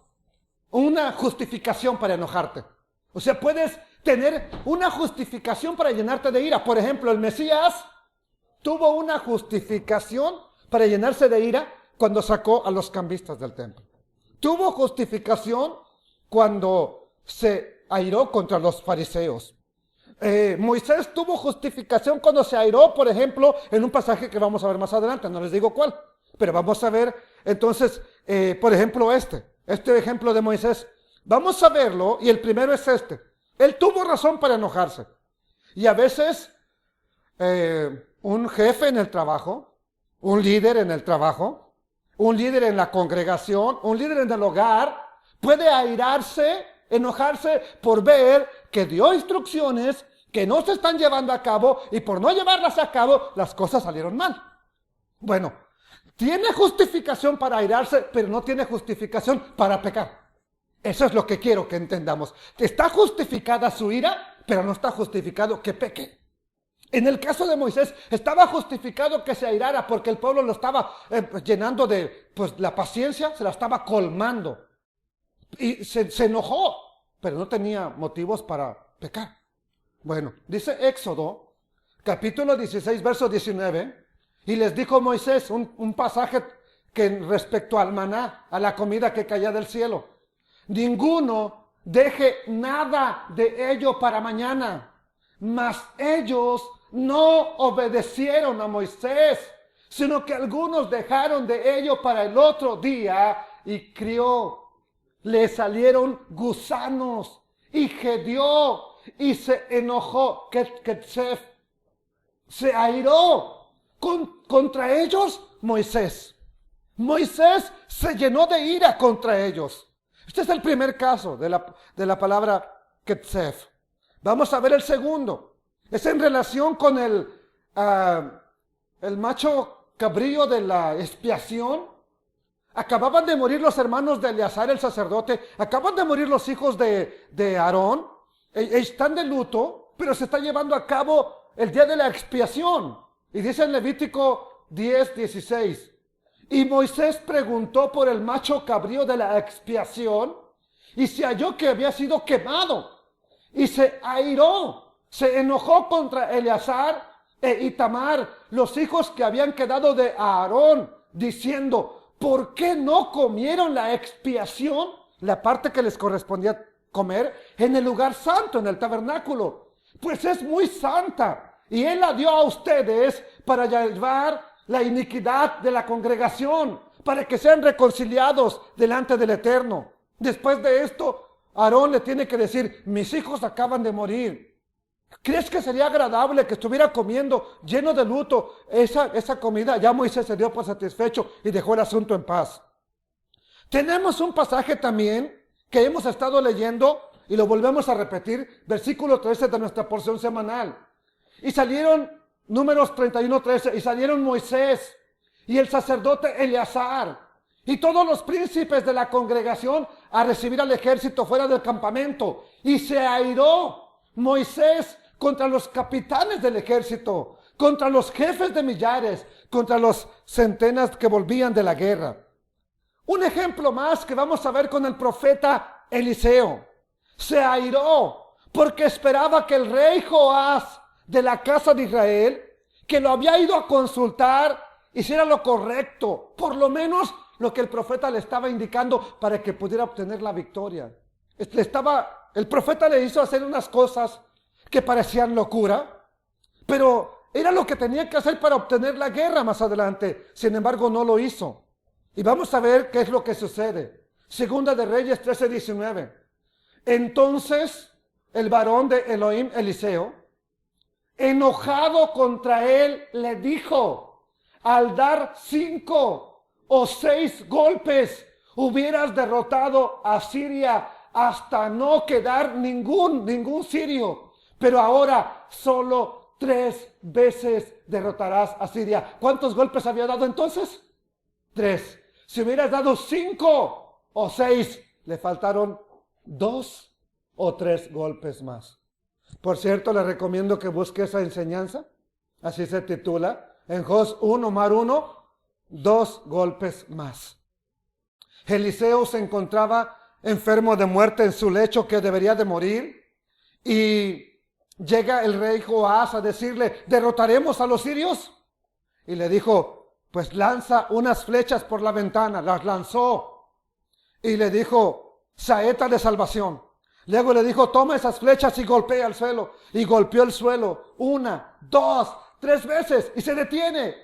una justificación para enojarte. O sea, puedes tener una justificación para llenarte de ira. Por ejemplo, el Mesías tuvo una justificación para llenarse de ira cuando sacó a los cambistas del templo. Tuvo justificación cuando se airó contra los fariseos. Moisés tuvo justificación cuando se airó, por ejemplo, en un pasaje que vamos a ver más adelante, no les digo cuál, pero vamos a ver entonces, por ejemplo, este ejemplo de Moisés. Vamos a verlo y el primero es este. Él tuvo razón para enojarse. Y a veces un jefe en el trabajo, un líder en el trabajo, un líder en la congregación, un líder en el hogar, puede airarse, enojarse por ver que dio instrucciones que no se están llevando a cabo y por no llevarlas a cabo las cosas salieron mal. Bueno, tiene justificación para airarse, pero no tiene justificación para pecar. Eso es lo que quiero que entendamos. Está justificada su ira, pero no está justificado que peque. En el caso de Moisés, estaba justificado que se airara porque el pueblo lo estaba llenando de, pues la paciencia se la estaba colmando. Y se enojó, pero no tenía motivos para pecar. Bueno, dice Éxodo, capítulo 16, verso 19, y les dijo Moisés, un pasaje que respecto al maná, a la comida que caía del cielo. Ninguno deje nada de ello para mañana, mas ellos no obedecieron a Moisés, sino que algunos dejaron de ello para el otro día y crió. Le salieron gusanos y gedió y se enojó. Ketzef se airó contra ellos Moisés. Moisés se llenó de ira contra ellos. Este es el primer caso de la palabra ketzef. Vamos a ver el segundo. Es en relación con el macho cabrío de la expiación. Acababan de morir los hermanos de Eleazar el sacerdote. Acaban de morir los hijos de Aarón. Están de luto, pero se está llevando a cabo el día de la expiación. Y dice en Levítico 10:16. Y Moisés preguntó por el macho cabrío de la expiación y se halló que había sido quemado. Y se airó, se enojó contra Eleazar e Itamar, los hijos que habían quedado de Aarón, diciendo, ¿por qué no comieron la expiación, la parte que les correspondía comer, en el lugar santo, en el tabernáculo? Pues es muy santa y él la dio a ustedes para llevar la iniquidad de la congregación, para que sean reconciliados delante del Eterno. Después de esto, Aarón le tiene que decir, mis hijos acaban de morir. ¿Crees que sería agradable que estuviera comiendo lleno de luto esa comida? Ya Moisés se dio por satisfecho y dejó el asunto en paz. Tenemos un pasaje también que hemos estado leyendo y lo volvemos a repetir, versículo 13 de nuestra porción semanal. Y salieron Números 31:13, y salieron Moisés y el sacerdote Eleazar y todos los príncipes de la congregación a recibir al ejército fuera del campamento. Y se airó Moisés contra los capitanes del ejército, contra los jefes de millares, contra los centenas que volvían de la guerra. Un ejemplo más que vamos a ver con el profeta Eliseo. Se airó porque esperaba que el rey Joás de la casa de Israel, que lo había ido a consultar, hiciera lo correcto, por lo menos lo que el profeta le estaba indicando para que pudiera obtener la victoria. El profeta le hizo hacer unas cosas que parecían locura, pero era lo que tenía que hacer para obtener la guerra más adelante. Sin embargo, no lo hizo. Y vamos a ver qué es lo que sucede. Segunda de Reyes 13:19. Entonces el varón de Elohim, Eliseo, enojado contra él, le dijo, al dar 5 o 6 golpes, hubieras derrotado a Siria hasta no quedar ningún sirio. Pero ahora solo 3 veces derrotarás a Siria. ¿Cuántos golpes había dado entonces? 3. Si hubieras dado 5 o 6, le faltaron 2 o 3 golpes más. Por cierto, le recomiendo que busque esa enseñanza. Así se titula. En Jos 1, Mar 1, 2 golpes más. Eliseo se encontraba enfermo de muerte en su lecho, que debería de morir. Y llega el rey Joás a decirle, ¿derrotaremos a los sirios? Y le dijo, pues lanza unas flechas por la ventana. Las lanzó. Y le dijo, saeta de salvación. Luego le dijo, toma esas flechas y golpea el suelo. Y golpeó el suelo 1, 2, 3 veces. Y se detiene.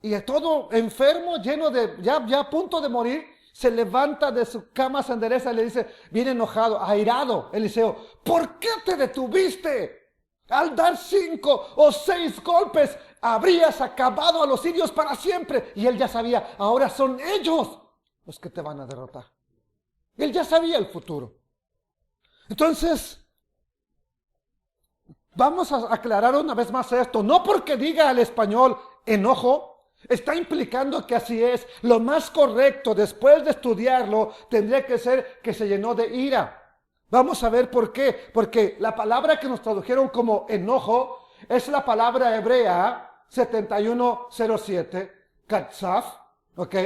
Y todo enfermo, lleno de, ya a punto de morir, se levanta de su cama, se endereza y le dice, bien enojado, airado, Eliseo, ¿por qué te detuviste? Al dar 5 o 6 golpes, habrías acabado a los sirios para siempre. Y él ya sabía, ahora son ellos los que te van a derrotar. Él ya sabía el futuro. Entonces, vamos a aclarar una vez más esto. No porque diga al español enojo, está implicando que así es. Lo más correcto, después de estudiarlo, tendría que ser que se llenó de ira. Vamos a ver por qué. Porque la palabra que nos tradujeron como enojo es la palabra hebrea 7107, katsaf, ¿ok?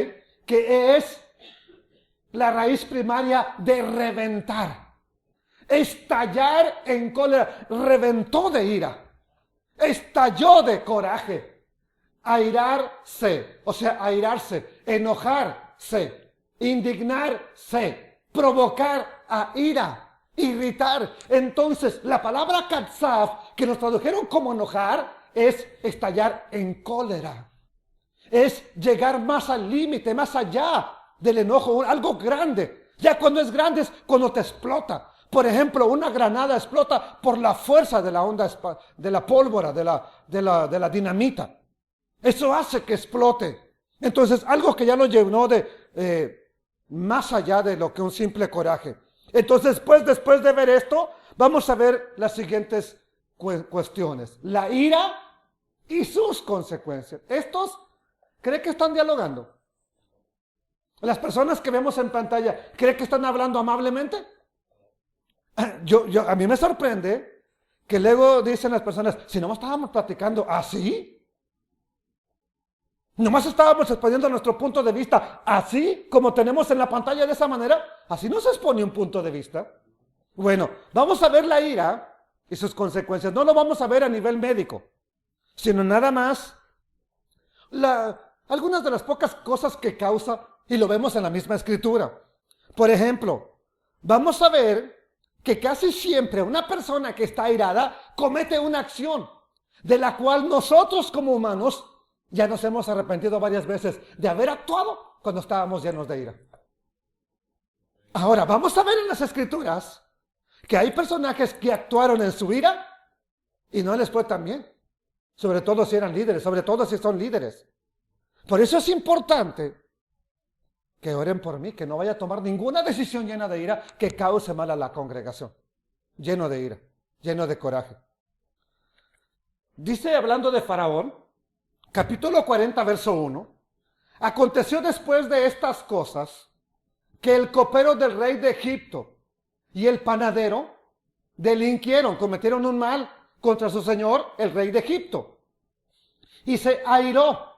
Que es la raíz primaria de reventar. Estallar en cólera. Reventó de ira. Estalló de coraje. Airarse, o sea, airarse, enojarse, indignarse, provocar a ira, irritar. Entonces, la palabra katsaf, que nos tradujeron como enojar, es estallar en cólera. Es llegar más al límite, más allá del enojo, algo grande. Ya cuando es grande es cuando te explota. Por ejemplo, una granada explota por la fuerza de la onda, de la pólvora, de la dinamita. Eso hace que explote. Entonces, algo que ya lo llenó de más allá de lo que un simple coraje. Entonces, después de ver esto, vamos a ver las siguientes cuestiones. La ira y sus consecuencias. Estos, ¿cree que están dialogando? Las personas que vemos en pantalla, ¿cree que están hablando amablemente? A mí me sorprende que luego dicen las personas, si nomás estábamos platicando así, nomás estábamos exponiendo nuestro punto de vista así como tenemos en la pantalla de esa manera, así no se expone un punto de vista. Bueno, vamos a ver la ira y sus consecuencias. No lo vamos a ver a nivel médico, sino nada más algunas de las pocas cosas que causa, y lo vemos en la misma escritura. Por ejemplo, vamos a ver que casi siempre una persona que está airada comete una acción de la cual nosotros como humanos ya nos hemos arrepentido varias veces de haber actuado cuando estábamos llenos de ira. Ahora, vamos a ver en las escrituras que hay personajes que actuaron en su ira y no les fue tan bien. Sobre todo si eran líderes, sobre todo si son líderes. Por eso es importante que oren por mí, que no vaya a tomar ninguna decisión llena de ira que cause mal a la congregación. Lleno de ira, lleno de coraje. Dice, hablando de Faraón, capítulo 40, verso 1. Aconteció después de estas cosas que el copero del rey de Egipto y el panadero delinquieron, cometieron un mal contra su señor, el rey de Egipto. Y se airó,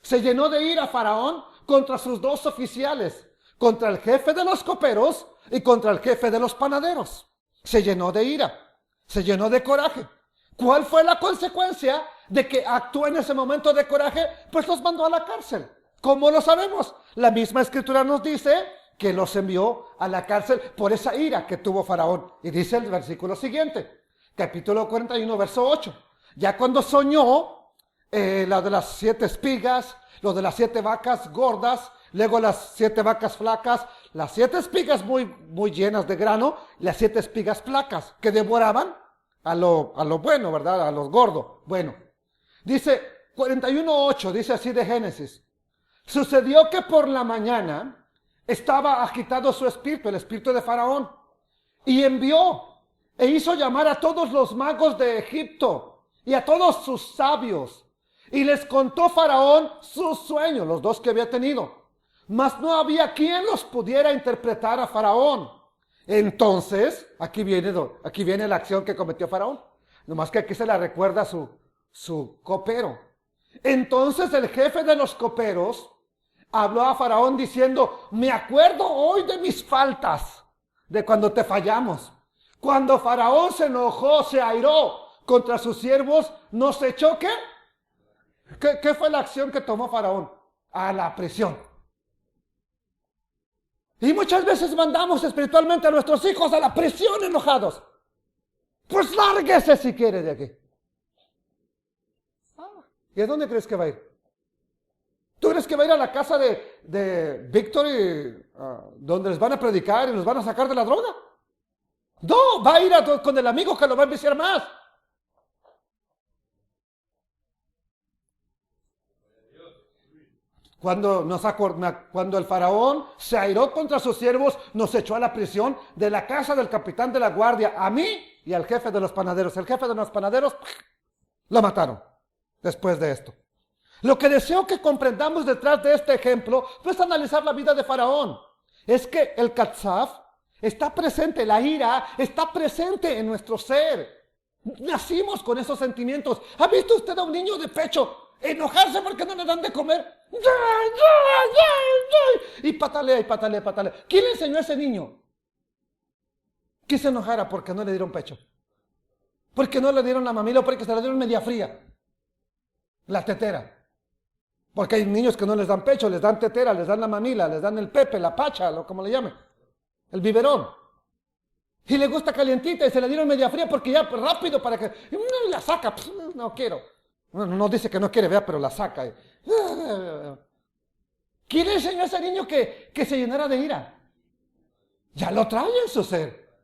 se llenó de ira Faraón contra sus 2 oficiales, contra el jefe de los coperos y contra el jefe de los panaderos. Se llenó de ira, se llenó de coraje. ¿Cuál fue la consecuencia de que actuó en ese momento de coraje? Pues los mandó a la cárcel. ¿Cómo lo sabemos? La misma escritura nos dice que los envió a la cárcel por esa ira que tuvo Faraón. Y dice el versículo siguiente, capítulo 41, verso 8. Ya cuando soñó la de las 7 espigas, lo de las 7 vacas gordas, luego las 7 vacas flacas, las 7 espigas muy llenas de grano, las 7 espigas flacas que devoraban a lo bueno, ¿verdad? A los gordos. Bueno, dice 41:8, dice así de Génesis. Sucedió que por la mañana estaba agitado su espíritu, el espíritu de Faraón, y envió e hizo llamar a todos los magos de Egipto y a todos sus sabios. Y les contó Faraón sus sueños, los dos que había tenido. Mas no había quien los pudiera interpretar a Faraón. Entonces, aquí viene la acción que cometió Faraón. Nomás que aquí se la recuerda su copero. Entonces el jefe de los coperos habló a Faraón diciendo: me acuerdo hoy de mis faltas, de cuando te fallamos. Cuando Faraón se enojó, se airó contra sus siervos, ¿nos echó qué? ¿Qué fue la acción que tomó Faraón? A la prisión. Y muchas veces mandamos espiritualmente a nuestros hijos a la prisión enojados. Pues lárguese si quiere de aquí. ¿Y a dónde crees que va a ir? ¿Tú crees que va a ir a la casa de Victory, donde les van a predicar y los van a sacar de la droga? No, va a ir con el amigo que lo va a enviciar más. Cuando el faraón se airó contra sus siervos, nos echó a la prisión de la casa del capitán de la guardia, a mí y al jefe de los panaderos. El jefe de los panaderos lo mataron después de esto. Lo que deseo que comprendamos detrás de este ejemplo no es analizar la vida de Faraón. Es que el Katzaf está presente, la ira está presente en nuestro ser. Nacimos con esos sentimientos. ¿Ha visto usted a un niño de pecho enojarse porque no le dan de comer? Y patalea y patalea y patalea. ¿Quién le enseñó a ese niño que se enojara porque no le dieron pecho? Porque no le dieron la mamila o porque se la dieron media fría. La tetera. Porque hay niños que no les dan pecho, les dan tetera, les dan la mamila, les dan el pepe, la pacha, como le llamen. El biberón. Y le gusta calientita y se la dieron media fría porque ya rápido para que... La saca, no quiero. No dice que no quiere, vea, pero la saca. ¿Quién le enseñó a ese niño que se llenara de ira? Ya lo trae en su ser.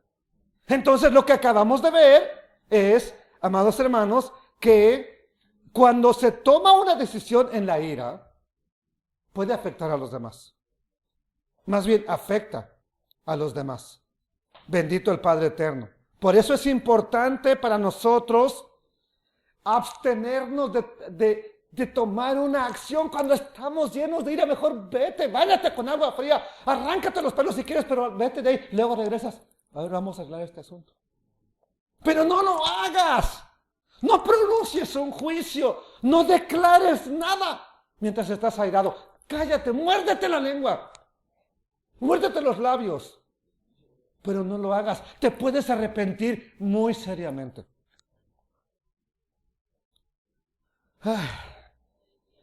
Entonces lo que acabamos de ver es, amados hermanos, que cuando se toma una decisión en la ira, puede afectar a los demás. Más bien, afecta a los demás. Bendito el Padre Eterno. Por eso es importante para nosotros abstenernos de tomar una acción cuando estamos llenos de ira. Mejor vete, báñate con agua fría, arráncate los pelos si quieres, pero vete de ahí, luego regresas. A ver, vamos a arreglar este asunto. Pero no lo hagas. No pronuncies un juicio, no declares nada mientras estás airado. Cállate, muérdete la lengua, muérdete los labios, pero no lo hagas. Te puedes arrepentir muy seriamente.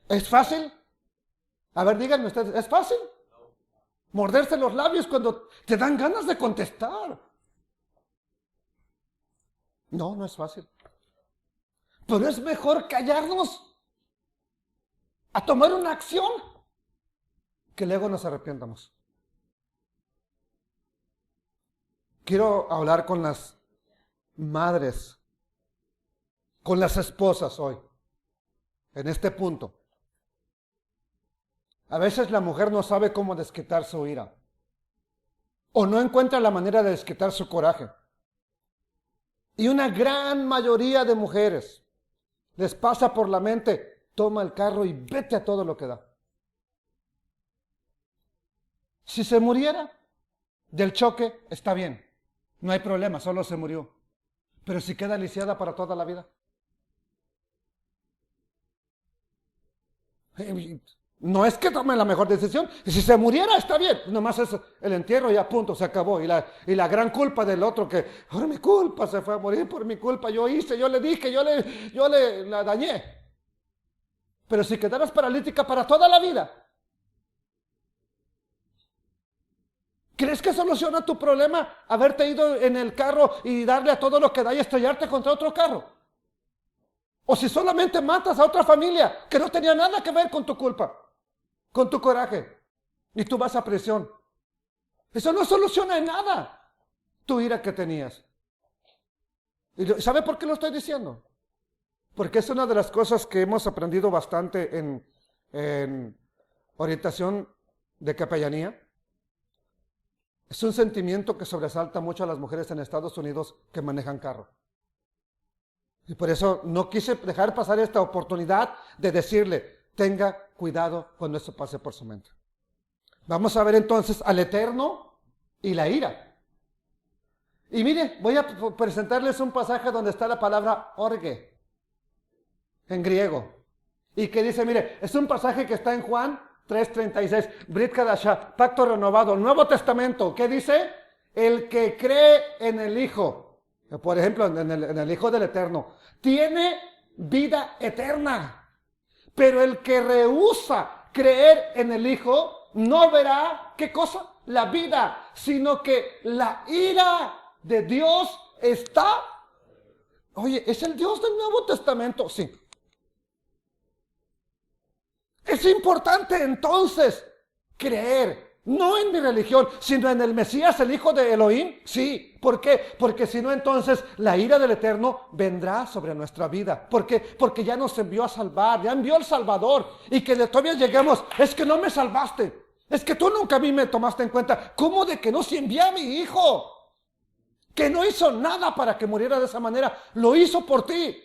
¿Es fácil? A ver, díganme ustedes, ¿es fácil? Morderse los labios cuando te dan ganas de contestar. No, no es fácil. Pero es mejor callarnos a tomar una acción que luego nos arrepientamos. Quiero hablar con las madres, con las esposas hoy, en este punto. A veces la mujer no sabe cómo desquitar su ira, o no encuentra la manera de desquitar su coraje. Y una gran mayoría de mujeres les pasa por la mente: toma el carro y vete a todo lo que da. Si se muriera del choque, está bien, no hay problema, solo se murió. Pero si queda lisiada para toda la vida. No es que tome la mejor decisión. Si se muriera, está bien. Nomás es el entierro y a punto, se acabó. Y la gran culpa del otro que, ahora mi culpa, se fue a morir por mi culpa. Yo hice, yo le dije, yo le la dañé. Pero si quedaras paralítica para toda la vida, ¿crees que soluciona tu problema haberte ido en el carro y darle a todo lo que da y estrellarte contra otro carro? O si solamente matas a otra familia que no tenía nada que ver con tu culpa, con tu coraje, y tú vas a prisión. Eso no soluciona en nada tu ira que tenías. ¿Y sabe por qué lo estoy diciendo? Porque es una de las cosas que hemos aprendido bastante en orientación de capellanía. Es un sentimiento que sobresalta mucho a las mujeres en Estados Unidos que manejan carro. Y por eso no quise dejar pasar esta oportunidad de decirle, tenga cuidado cuando esto pase por su mente. Vamos a ver entonces al Eterno y la ira. Y mire, voy a presentarles un pasaje donde está la palabra orge, en griego. Y que dice, mire, es un pasaje que está en Juan 3:36, Brit Hadashah, pacto renovado, Nuevo Testamento. ¿Qué dice? El que cree en el Hijo, por ejemplo, en el Hijo del Eterno, tiene vida eterna. Pero el que rehúsa creer en el Hijo, no verá, ¿qué cosa? La vida, sino que la ira de Dios está. Oye, ¿es el Dios del Nuevo Testamento? Sí. Es importante entonces creer, no en mi religión, sino en el Mesías, el Hijo de Elohim. Sí. ¿Por qué? Porque si no, entonces la ira del Eterno vendrá sobre nuestra vida. ¿Por qué? Porque ya nos envió a salvar, ya envió al Salvador. Y que todavía lleguemos, es que no me salvaste, es que tú nunca a mí me tomaste en cuenta. ¿Cómo de que no se envió a mi hijo? Que no hizo nada para que muriera de esa manera, lo hizo por ti.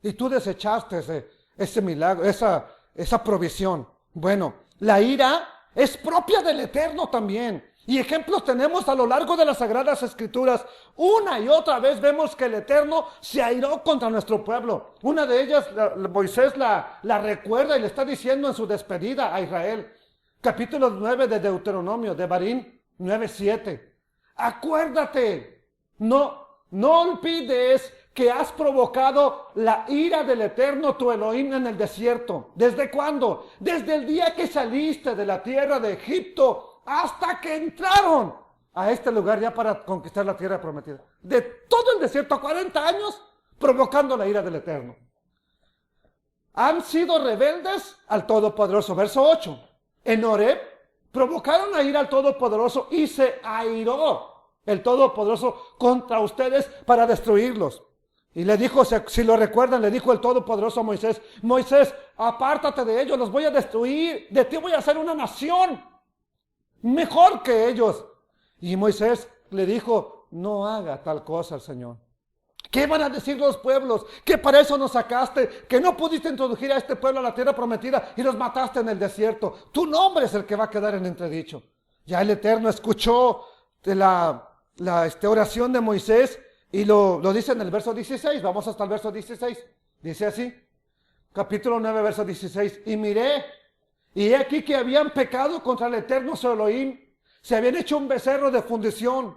Y tú desechaste ese milagro, esa provisión. Bueno, la ira es propia del Eterno también. Y ejemplos tenemos a lo largo de las Sagradas Escrituras. Una y otra vez vemos que el Eterno se airó contra nuestro pueblo. Una de ellas, Moisés la recuerda y le está diciendo en su despedida a Israel. Capítulo 9 de Deuteronomio, de Barín 9:7. Acuérdate, no olvides que has provocado la ira del Eterno tu Elohim en el desierto. ¿Desde cuándo? Desde el día que saliste de la tierra de Egipto hasta que entraron a este lugar ya para conquistar la tierra prometida. De todo el desierto, 40 años, provocando la ira del Eterno. Han sido rebeldes al Todopoderoso. Verso 8. En Horeb provocaron a ira al Todopoderoso y se airó el Todopoderoso contra ustedes para destruirlos. Y le dijo, si lo recuerdan, le dijo el Todopoderoso a Moisés, Moisés, apártate de ellos, los voy a destruir, de ti voy a hacer una nación mejor que ellos. Y Moisés le dijo, no haga tal cosa al Señor. ¿Qué van a decir los pueblos? Que para eso nos sacaste, que no pudiste introducir a este pueblo a la tierra prometida y los mataste en el desierto. Tu nombre es el que va a quedar en entredicho. Ya el Eterno escuchó la oración de Moisés y lo dice en el verso 16. Vamos hasta el verso 16. Dice así, capítulo 9, verso 16. Y miré, y he aquí que habían pecado contra el Eterno su Elohim. Se habían hecho un becerro de fundición,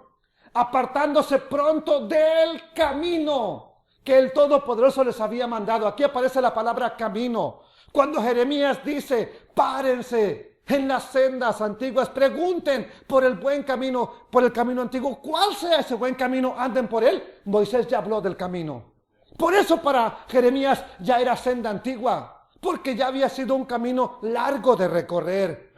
apartándose pronto del camino que el Todopoderoso les había mandado. Aquí aparece la palabra camino. Cuando Jeremías dice, párense en las sendas antiguas, pregunten por el buen camino, por el camino antiguo. ¿Cuál sea ese buen camino? Anden por él. Moisés ya habló del camino. Por eso para Jeremías ya era senda antigua, porque ya había sido un camino largo de recorrer.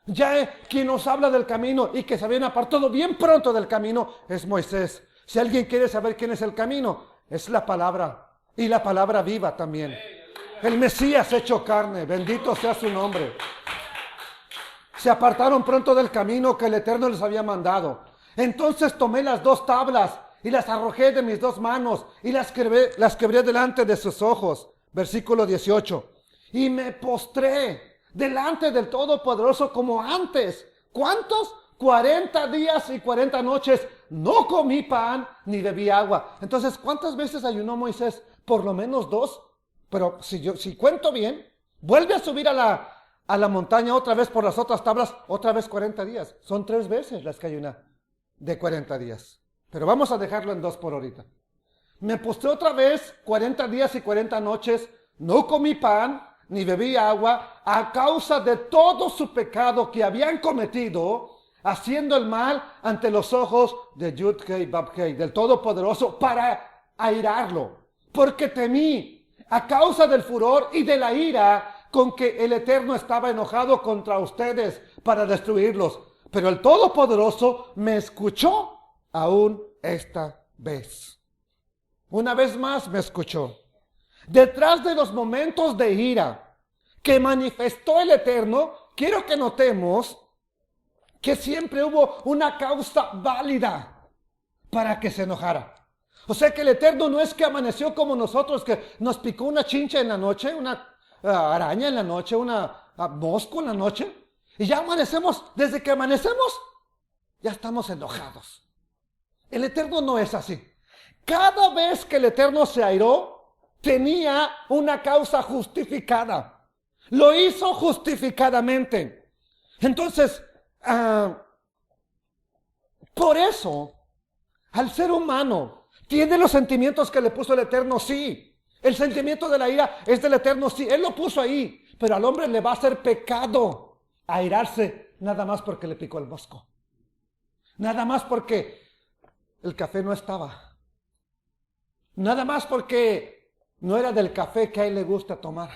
Ya quien nos habla del camino y que se habían apartado bien pronto del camino es Moisés. Si alguien quiere saber quién es el camino, es la palabra, y la palabra viva también. El Mesías hecho carne, bendito sea su nombre. Se apartaron pronto del camino que el Eterno les había mandado. Entonces tomé las 2 tablas y las arrojé de mis 2 manos y las quebré delante de sus ojos. Versículo 18. Y me postré delante del Todopoderoso como antes. ¿Cuántos? 40 días y 40 noches no comí pan ni bebí agua. Entonces, ¿cuántas veces ayunó Moisés? Por lo menos 2. Pero si cuento bien, vuelve a subir a la montaña otra vez por las otras tablas, otra vez 40 días. Son 3 veces las que ayuna de 40 días. Pero vamos a dejarlo en 2 por ahorita. Me postré otra vez 40 días y 40 noches, no comí pan ni bebí agua a causa de todo su pecado que habían cometido, haciendo el mal ante los ojos de Yud-Hei, Bab-Hei, del Todopoderoso, para airarlo. Porque temí, a causa del furor y de la ira con que el Eterno estaba enojado contra ustedes para destruirlos. Pero el Todopoderoso me escuchó aún esta vez. Una vez más me escuchó. Detrás de los momentos de ira que manifestó el Eterno, quiero que notemos que siempre hubo una causa válida para que se enojara. O sea que el Eterno no es que amaneció como nosotros, que nos picó una chincha en la noche, una araña en la noche, una mosco en la noche, y ya amanecemos, desde que amanecemos, ya estamos enojados. El Eterno no es así. Cada vez que el Eterno se airó, tenía una causa justificada. Lo hizo justificadamente. Entonces, por eso, al ser humano, ¿tiene los sentimientos que le puso el Eterno? Sí. El sentimiento de la ira es del Eterno, sí. Él lo puso ahí. Pero al hombre le va a hacer pecado airarse nada más porque le picó el mosco. Nada más porque el café no estaba. Nada más porque no era del café que a él le gusta tomar.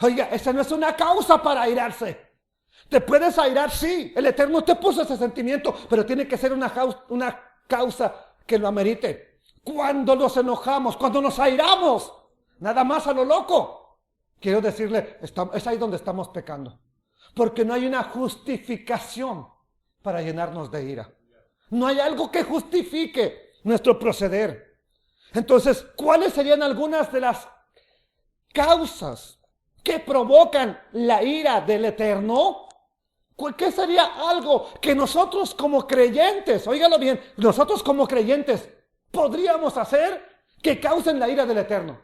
Oiga, esa no es una causa para airarse. Te puedes airar, sí. El Eterno te puso ese sentimiento, pero tiene que ser una causa que lo amerite. Cuando nos enojamos, cuando nos airamos, nada más a lo loco, quiero decirle, es ahí donde estamos pecando. Porque no hay una justificación para llenarnos de ira. No hay algo que justifique nuestro proceder. Entonces, ¿cuáles serían algunas de las causas que provocan la ira del Eterno? ¿Qué sería algo que nosotros como creyentes, óigalo bien, nosotros como creyentes podríamos hacer que causen la ira del Eterno?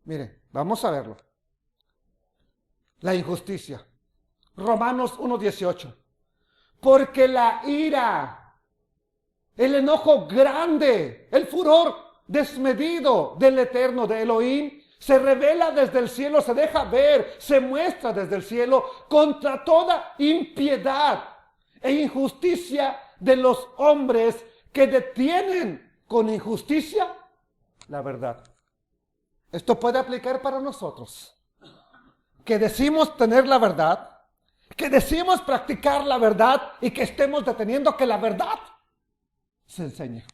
Mire, vamos a verlo. La injusticia. Romanos 1:18. Porque la ira, el enojo grande, el furor desmedido del Eterno, de Elohim, se revela desde el cielo, se deja ver, se muestra desde el cielo contra toda impiedad e injusticia de los hombres que detienen con injusticia la verdad. Esto puede aplicar para nosotros, que decimos tener la verdad, que decimos practicar la verdad y que estemos deteniendo que la verdad se enseñe.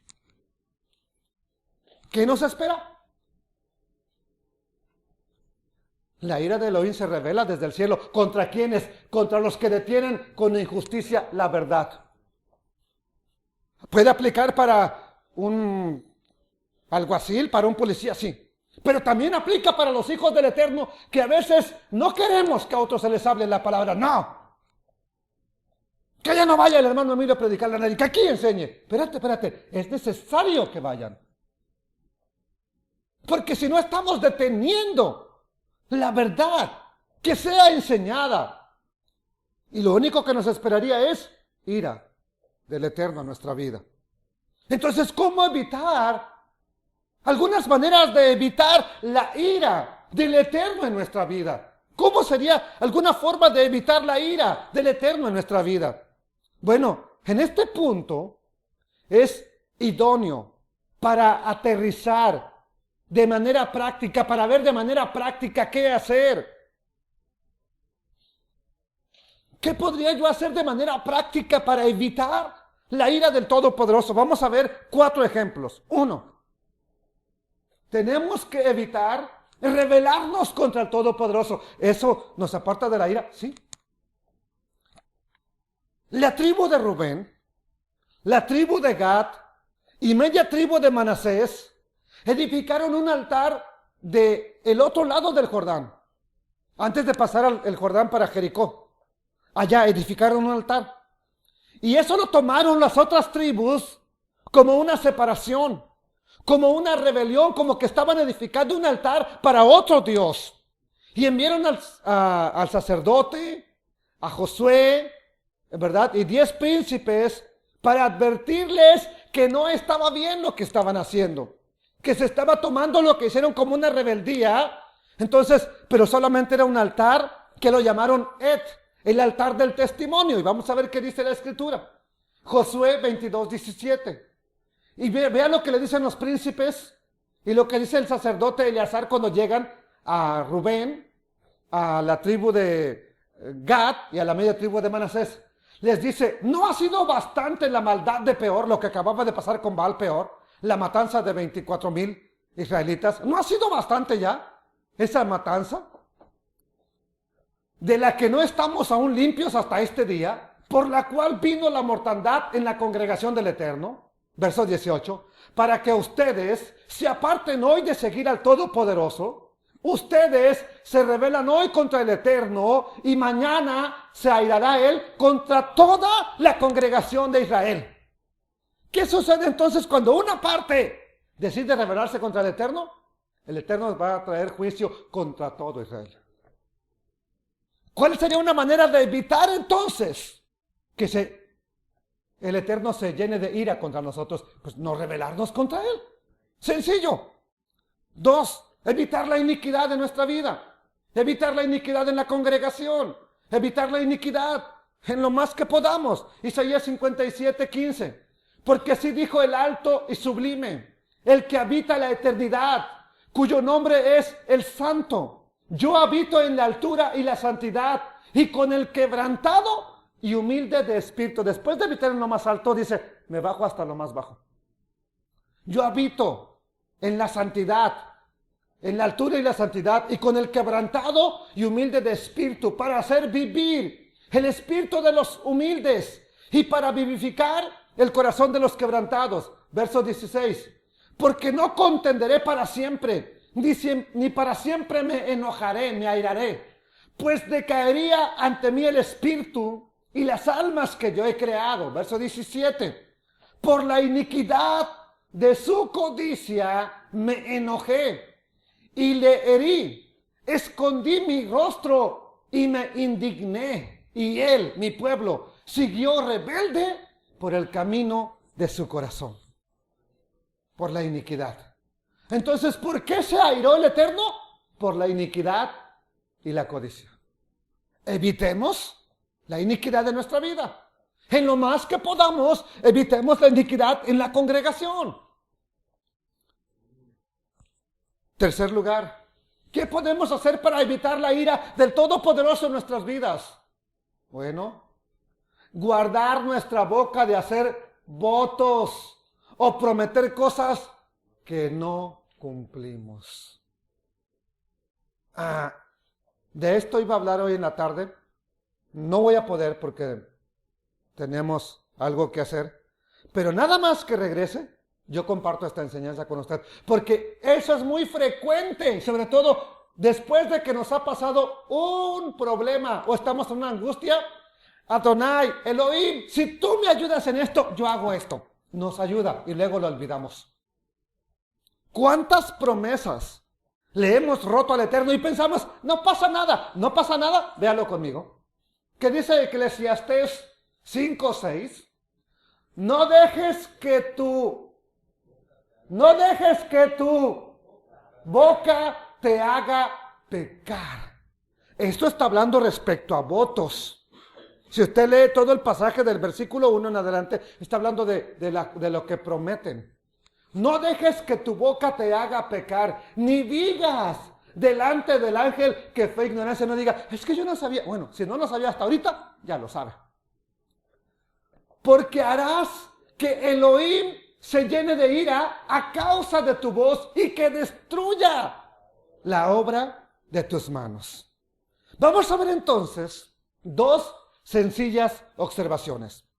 ¿Qué nos espera? La ira de Elohim se revela desde el cielo. ¿Contra quiénes? Contra los que detienen con injusticia la verdad. Puede aplicar para un alguacil, para un policía, sí. Pero también aplica para los hijos del Eterno, que a veces no queremos que a otros se les hable la palabra. No. Que ya no vaya el hermano Emilio a predicarle a nadie, que aquí enseñe. Espérate. Es necesario que vayan. Porque si no estamos deteniendo la verdad que sea enseñada, y lo único que nos esperaría es ira del Eterno a nuestra vida. Entonces, ¿cómo evitar? Algunas maneras de evitar la ira del Eterno en nuestra vida. ¿Cómo sería alguna forma de evitar la ira del Eterno en nuestra vida? Bueno, en este punto es idóneo para aterrizar de manera práctica, para ver de manera práctica qué hacer. ¿Qué podría yo hacer de manera práctica para evitar la ira del Todopoderoso? Vamos a ver 4 ejemplos. 1. Tenemos que evitar rebelarnos contra el Todopoderoso. ¿Eso nos aparta de la ira? Sí. La tribu de Rubén, la tribu de Gad y media tribu de Manasés edificaron un altar del otro lado del Jordán, antes de pasar el Jordán para Jericó. Allá edificaron un altar. Y eso lo tomaron las otras tribus como una separación, como una rebelión, como que estaban edificando un altar para otro Dios. Y enviaron al sacerdote, a Josué, ¿verdad? Y 10 príncipes para advertirles que no estaba bien lo que estaban haciendo, que se estaba tomando lo que hicieron como una rebeldía. Entonces, pero solamente era un altar que lo llamaron el altar del testimonio. Y vamos a ver qué dice la escritura. Josué 22:17. Y vea lo que le dicen los príncipes y lo que dice el sacerdote Eleazar cuando llegan a Rubén, a la tribu de Gad y a la media tribu de Manasés. Les dice, ¿no ha sido bastante la maldad de Peor, lo que acababa de pasar con Baal Peor, la matanza de 24,000 israelitas? ¿No ha sido bastante ya esa matanza? De la que no estamos aún limpios hasta este día. por la cual vino la mortandad en la congregación del Eterno, verso 18, para que ustedes se aparten hoy de seguir al Todopoderoso. Ustedes se rebelan hoy contra el Eterno y mañana se airará Él contra toda la congregación de Israel. ¿Qué sucede entonces cuando una parte decide rebelarse contra el Eterno? El Eterno va a traer juicio contra todo Israel. ¿Cuál sería una manera de evitar entonces que el Eterno se llene de ira contra nosotros? Pues no rebelarnos contra Él. Sencillo. 2, evitar la iniquidad de nuestra vida. Evitar la iniquidad en la congregación. Evitar la iniquidad en lo más que podamos. Isaías 57:15. Porque así dijo el alto y sublime, el que habita la eternidad, cuyo nombre es el Santo. Yo habito en la altura y la santidad, y con el quebrantado y humilde de espíritu. Después de habitar en lo más alto, dice, me bajo hasta lo más bajo. Yo habito en la santidad, en la altura y la santidad, y con el quebrantado y humilde de espíritu, para hacer vivir el espíritu de los humildes, y para vivificar el corazón de los quebrantados. Verso 16. Porque no contenderé para siempre, ni para siempre me enojaré, me airaré, pues decaería ante mí el espíritu y las almas que yo he creado. Verso 17. Por la iniquidad de su codicia me enojé y le herí, escondí mi rostro y me indigné, y él, mi pueblo, siguió rebelde por el camino de su corazón, por la iniquidad. Entonces, ¿por qué se airó el Eterno? Por la iniquidad y la codicia. Evitemos la iniquidad de nuestra vida. En lo más que podamos, evitemos la iniquidad en la congregación. Tercer lugar, ¿qué podemos hacer para evitar la ira del Todopoderoso en nuestras vidas? Bueno, guardar nuestra boca de hacer votos o prometer cosas que no cumplimos. De esto iba a hablar hoy en la tarde. No voy a poder porque tenemos algo que hacer. Pero nada más que regrese, yo comparto esta enseñanza con usted. Porque eso es muy frecuente, sobre todo después de que nos ha pasado un problema o estamos en una angustia. Adonai, Elohim, si tú me ayudas en esto, yo hago esto. Nos ayuda y luego lo olvidamos. ¿Cuántas promesas le hemos roto al Eterno y pensamos, no pasa nada? No pasa nada, véalo conmigo. ¿Qué dice Eclesiastés 5:6? No dejes que tu boca te haga pecar. Esto está hablando respecto a votos. Si usted lee todo el pasaje del versículo 1 en adelante, está hablando de lo que prometen. No dejes que tu boca te haga pecar, ni digas delante del ángel que fue ignorancia. No diga, es que yo no sabía. Bueno, si no lo sabía hasta ahorita, ya lo sabe. Porque harás que Elohim se llene de ira a causa de tu voz y que destruya la obra de tus manos. Vamos a ver entonces 2 sencillas observaciones.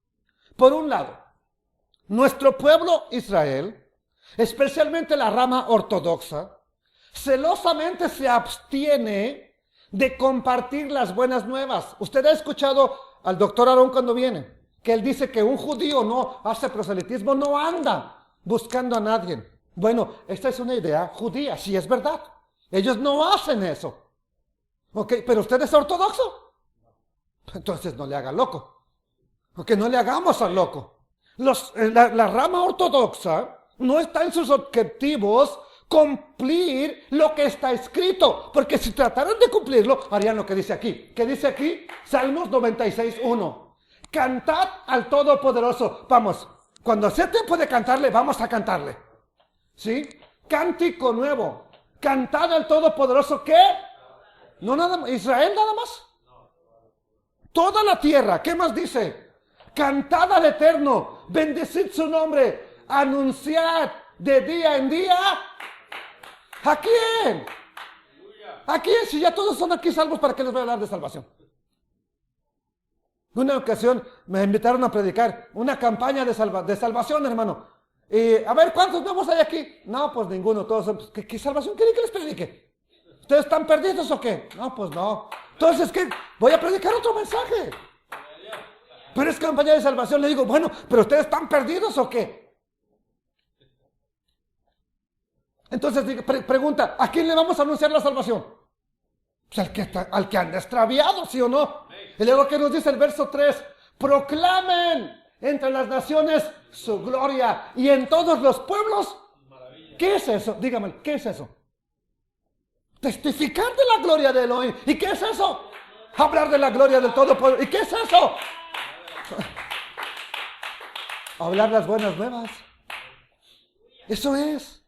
Por un lado, nuestro pueblo Israel, especialmente la rama ortodoxa, celosamente se abstiene de compartir las buenas nuevas. Usted ha escuchado al doctor Aarón cuando viene, que él dice que un judío no hace proselitismo, no anda buscando a nadie. Bueno, esta es una idea judía, sí es verdad. Ellos no hacen eso. ¿Ok? ¿Pero usted es ortodoxo? Entonces no le haga loco. ¿Ok? No le hagamos al loco. La rama ortodoxa no está en sus objetivos cumplir lo que está escrito, porque si trataran de cumplirlo, harían lo que dice aquí. ¿Qué dice aquí? Salmos 96:1. Cantad al Todopoderoso. Vamos, cuando sea tiempo de cantarle, vamos a cantarle. ¿Sí? Cántico nuevo. Cantad al Todopoderoso. ¿Qué? No nada más. ¿Israel nada más? Toda la tierra. ¿Qué más dice? Cantad al Eterno. Bendecid su nombre. Anunciad de día en día. ¿A quién? ¿A quién? Si ya todos son aquí salvos, ¿para qué les voy a hablar de salvación? Una ocasión me invitaron a predicar una campaña de salvación, hermano. Y a ver, ¿cuántos nuevos hay aquí? No, pues ninguno, todos son. ¿Qué salvación quieren que les predique? ¿Ustedes están perdidos o qué? No, pues no. Entonces, ¿qué? Voy a predicar otro mensaje. Pero es campaña de salvación. Le digo, bueno, ¿pero ustedes están perdidos o qué? Entonces pregunta, ¿a quién le vamos a anunciar la salvación? Pues al que anda extraviado, ¿sí o no? Y luego que nos dice el verso 3, proclamen entre las naciones su gloria y en todos los pueblos. ¿Qué es eso? Dígame, ¿qué es eso? Testificar de la gloria de Elohim. ¿Y qué es eso? Hablar de la gloria del Todopoderoso. ¿Y qué es eso? Hablar las buenas nuevas. Eso es.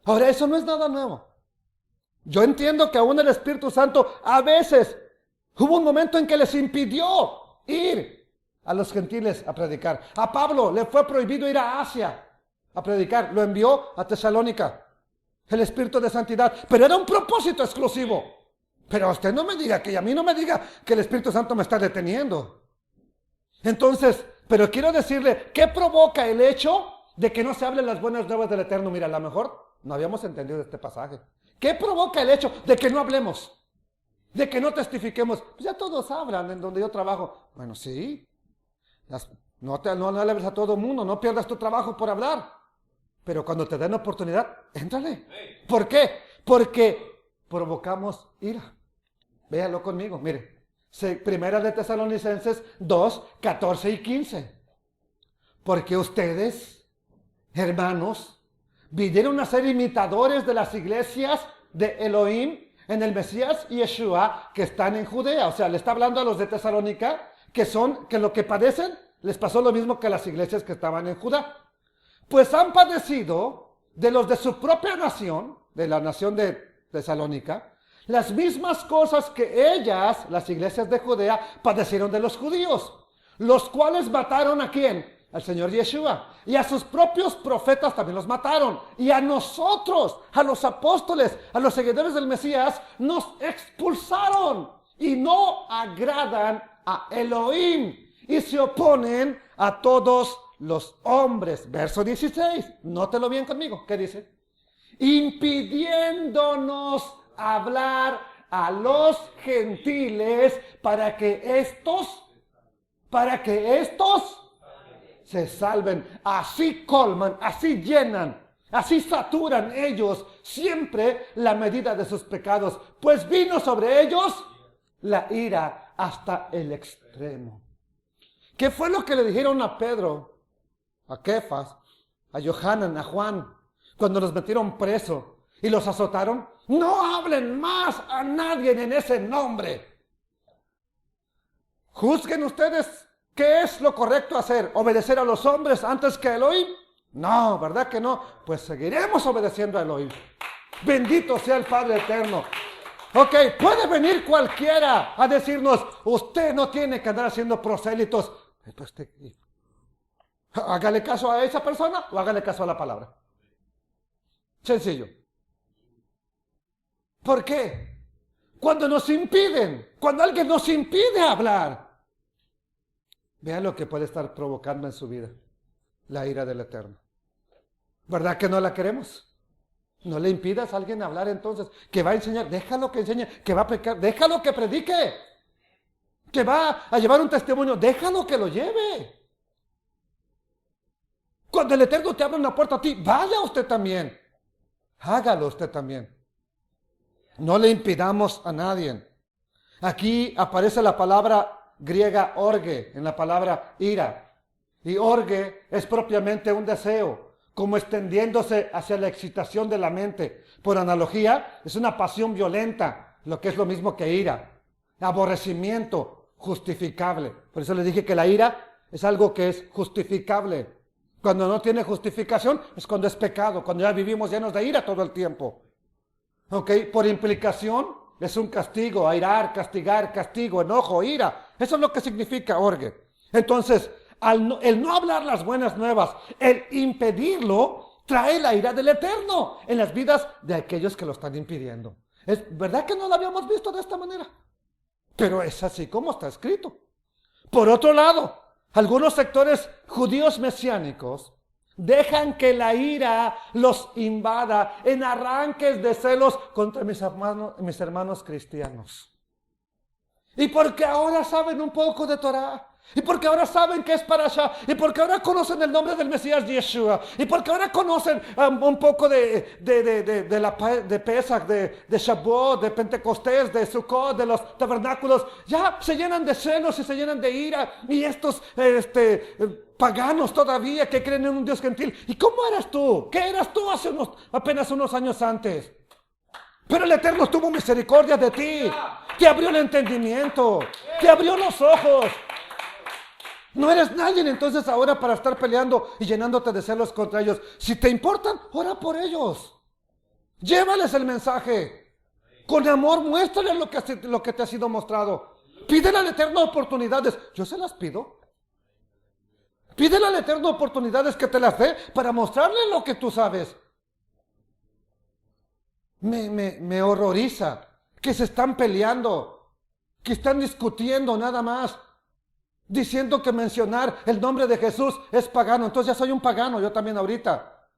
Ahora, eso no es nada nuevo. Yo entiendo que aún el Espíritu Santo a veces hubo un momento en que les impidió ir a los gentiles a predicar. A Pablo le fue prohibido ir a Asia a predicar. Lo envió a Tesalónica. El Espíritu de Santidad. Pero era un propósito exclusivo. Pero usted no me diga que, a mí no me diga que el Espíritu Santo me está deteniendo. Entonces, pero quiero decirle, ¿qué provoca el hecho de que no se hablen las buenas nuevas del Eterno? Mira, a lo mejor no habíamos entendido este pasaje. ¿Qué provoca el hecho de que no hablemos? De que no testifiquemos. Pues ya todos hablan en donde yo trabajo. Bueno, sí. No hables a todo mundo, no pierdas tu trabajo por hablar. Pero cuando te den oportunidad, éntrale. ¿Por qué? Porque provocamos ira. Véalo conmigo, mire. Primera de Tesalonicenses 2, 14 y 15. Porque ustedes, hermanos, vinieron a ser imitadores de las iglesias de Elohim en el Mesías y Yeshua que están en Judea. O sea, le está hablando a los de Tesalónica que lo que padecen les pasó lo mismo que a las iglesias que estaban en Judá. Pues han padecido de los de su propia nación, de la nación de Tesalónica, las mismas cosas que ellas, las iglesias de Judea, padecieron de los judíos, los cuales mataron ¿a quién? Al Señor Yeshua. Y a sus propios profetas también los mataron. Y a nosotros, a los apóstoles, a los seguidores del Mesías, nos expulsaron. Y no agradan a Elohim. Y se oponen a todos los hombres. Verso 16. Nótelo bien conmigo. ¿Qué dice? Impidiéndonos hablar a los gentiles para que estos se salven. Así colman, así llenan, así saturan ellos siempre la medida de sus pecados, pues vino sobre ellos la ira hasta el extremo. ¿Qué fue lo que le dijeron a Pedro, a Kefas, a Yohanan, a Juan, cuando los metieron preso y los azotaron? No hablen más a nadie en ese nombre. Juzguen ustedes qué es lo correcto hacer. ¿Obedecer a los hombres antes que a Elohim? No, ¿verdad que no? Pues seguiremos obedeciendo a Elohim. Bendito sea el Padre Eterno. Ok, puede venir cualquiera a decirnos, usted no tiene que andar haciendo prosélitos. Entonces, hágale caso a esa persona o hágale caso a la palabra. Sencillo. ¿Por qué? Cuando nos impiden, cuando alguien nos impide hablar, vean lo que puede estar provocando en su vida, la ira del Eterno. ¿Verdad que no la queremos? No le impidas a alguien hablar entonces, que va a enseñar, déjalo que enseñe, que va a predicar, déjalo que predique, que va a llevar un testimonio, déjalo que lo lleve. Cuando el Eterno te abre una puerta a ti, vaya usted también, hágalo usted también. No le impidamos a nadie. Aquí aparece la palabra griega orge, en la palabra ira. Y orge es propiamente un deseo, como extendiéndose hacia la excitación de la mente. Por analogía, es una pasión violenta, lo que es lo mismo que ira. Aborrecimiento justificable. Por eso les dije que la ira es algo que es justificable. Cuando no tiene justificación es cuando es pecado, cuando ya vivimos llenos de ira todo el tiempo. Ok, por implicación es un castigo, airar, castigar, castigo, enojo, ira. Eso es lo que significa orge. Entonces, el no hablar las buenas nuevas, el impedirlo, trae la ira del Eterno en las vidas de aquellos que lo están impidiendo. ¿Es verdad que no lo habíamos visto de esta manera? Pero es así como está escrito. Por otro lado, algunos sectores judíos mesiánicos dejan que la ira los invada en arranques de celos contra mis hermanos cristianos. Y porque ahora saben un poco de Torah, y porque ahora saben que es Parashá, y porque ahora conocen el nombre del Mesías Yeshua, y porque ahora conocen un poco de Pesach, de Shavuot, de Pentecostés, de Sukkot, de los tabernáculos, ya se llenan de celos y se llenan de ira. Y estos paganos todavía que creen en un Dios gentil. ¿Y cómo eras tú? ¿Qué eras tú hace apenas unos años antes? Pero el Eterno tuvo misericordia de ti, te abrió el entendimiento, te abrió los ojos. No eres nadie entonces ahora para estar peleando y llenándote de celos contra ellos. Si te importan, ora por ellos. Llévales el mensaje. Con amor, muéstrales lo que te ha sido mostrado. Pídele al Eterno oportunidades. Yo se las pido. Pídele al Eterno oportunidades que te las dé para mostrarle lo que tú sabes. Me horroriza que se están peleando, que están discutiendo nada más, diciendo que mencionar el nombre de Jesús es pagano. Entonces ya soy un pagano, yo también ahorita.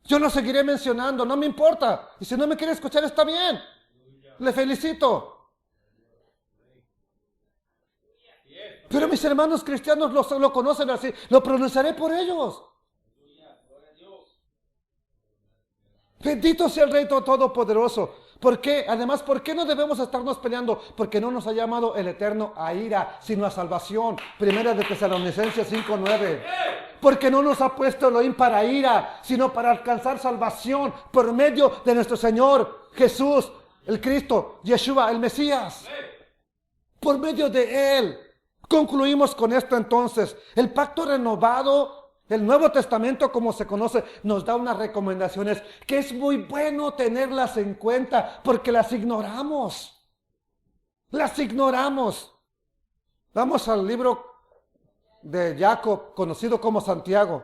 Yo lo seguiré mencionando, no me importa. Y si no me quiere escuchar, está bien. Le felicito. Pero mis hermanos cristianos lo conocen así. Lo pronunciaré por ellos. Bendito sea el Rey Todopoderoso. ¿Por qué? Además, ¿por qué no debemos estarnos peleando? Porque no nos ha llamado el Eterno a ira, sino a salvación. Primera de Tesalonicenses 5:9. Porque no nos ha puesto Elohim para ira, sino para alcanzar salvación por medio de nuestro Señor Jesús, el Cristo, Yeshua, el Mesías. Por medio de Él. Concluimos con esto entonces. El pacto renovado, el Nuevo Testamento, como se conoce, nos da unas recomendaciones que es muy bueno tenerlas en cuenta porque las ignoramos. Las ignoramos. Vamos al libro de Jacob, conocido como Santiago,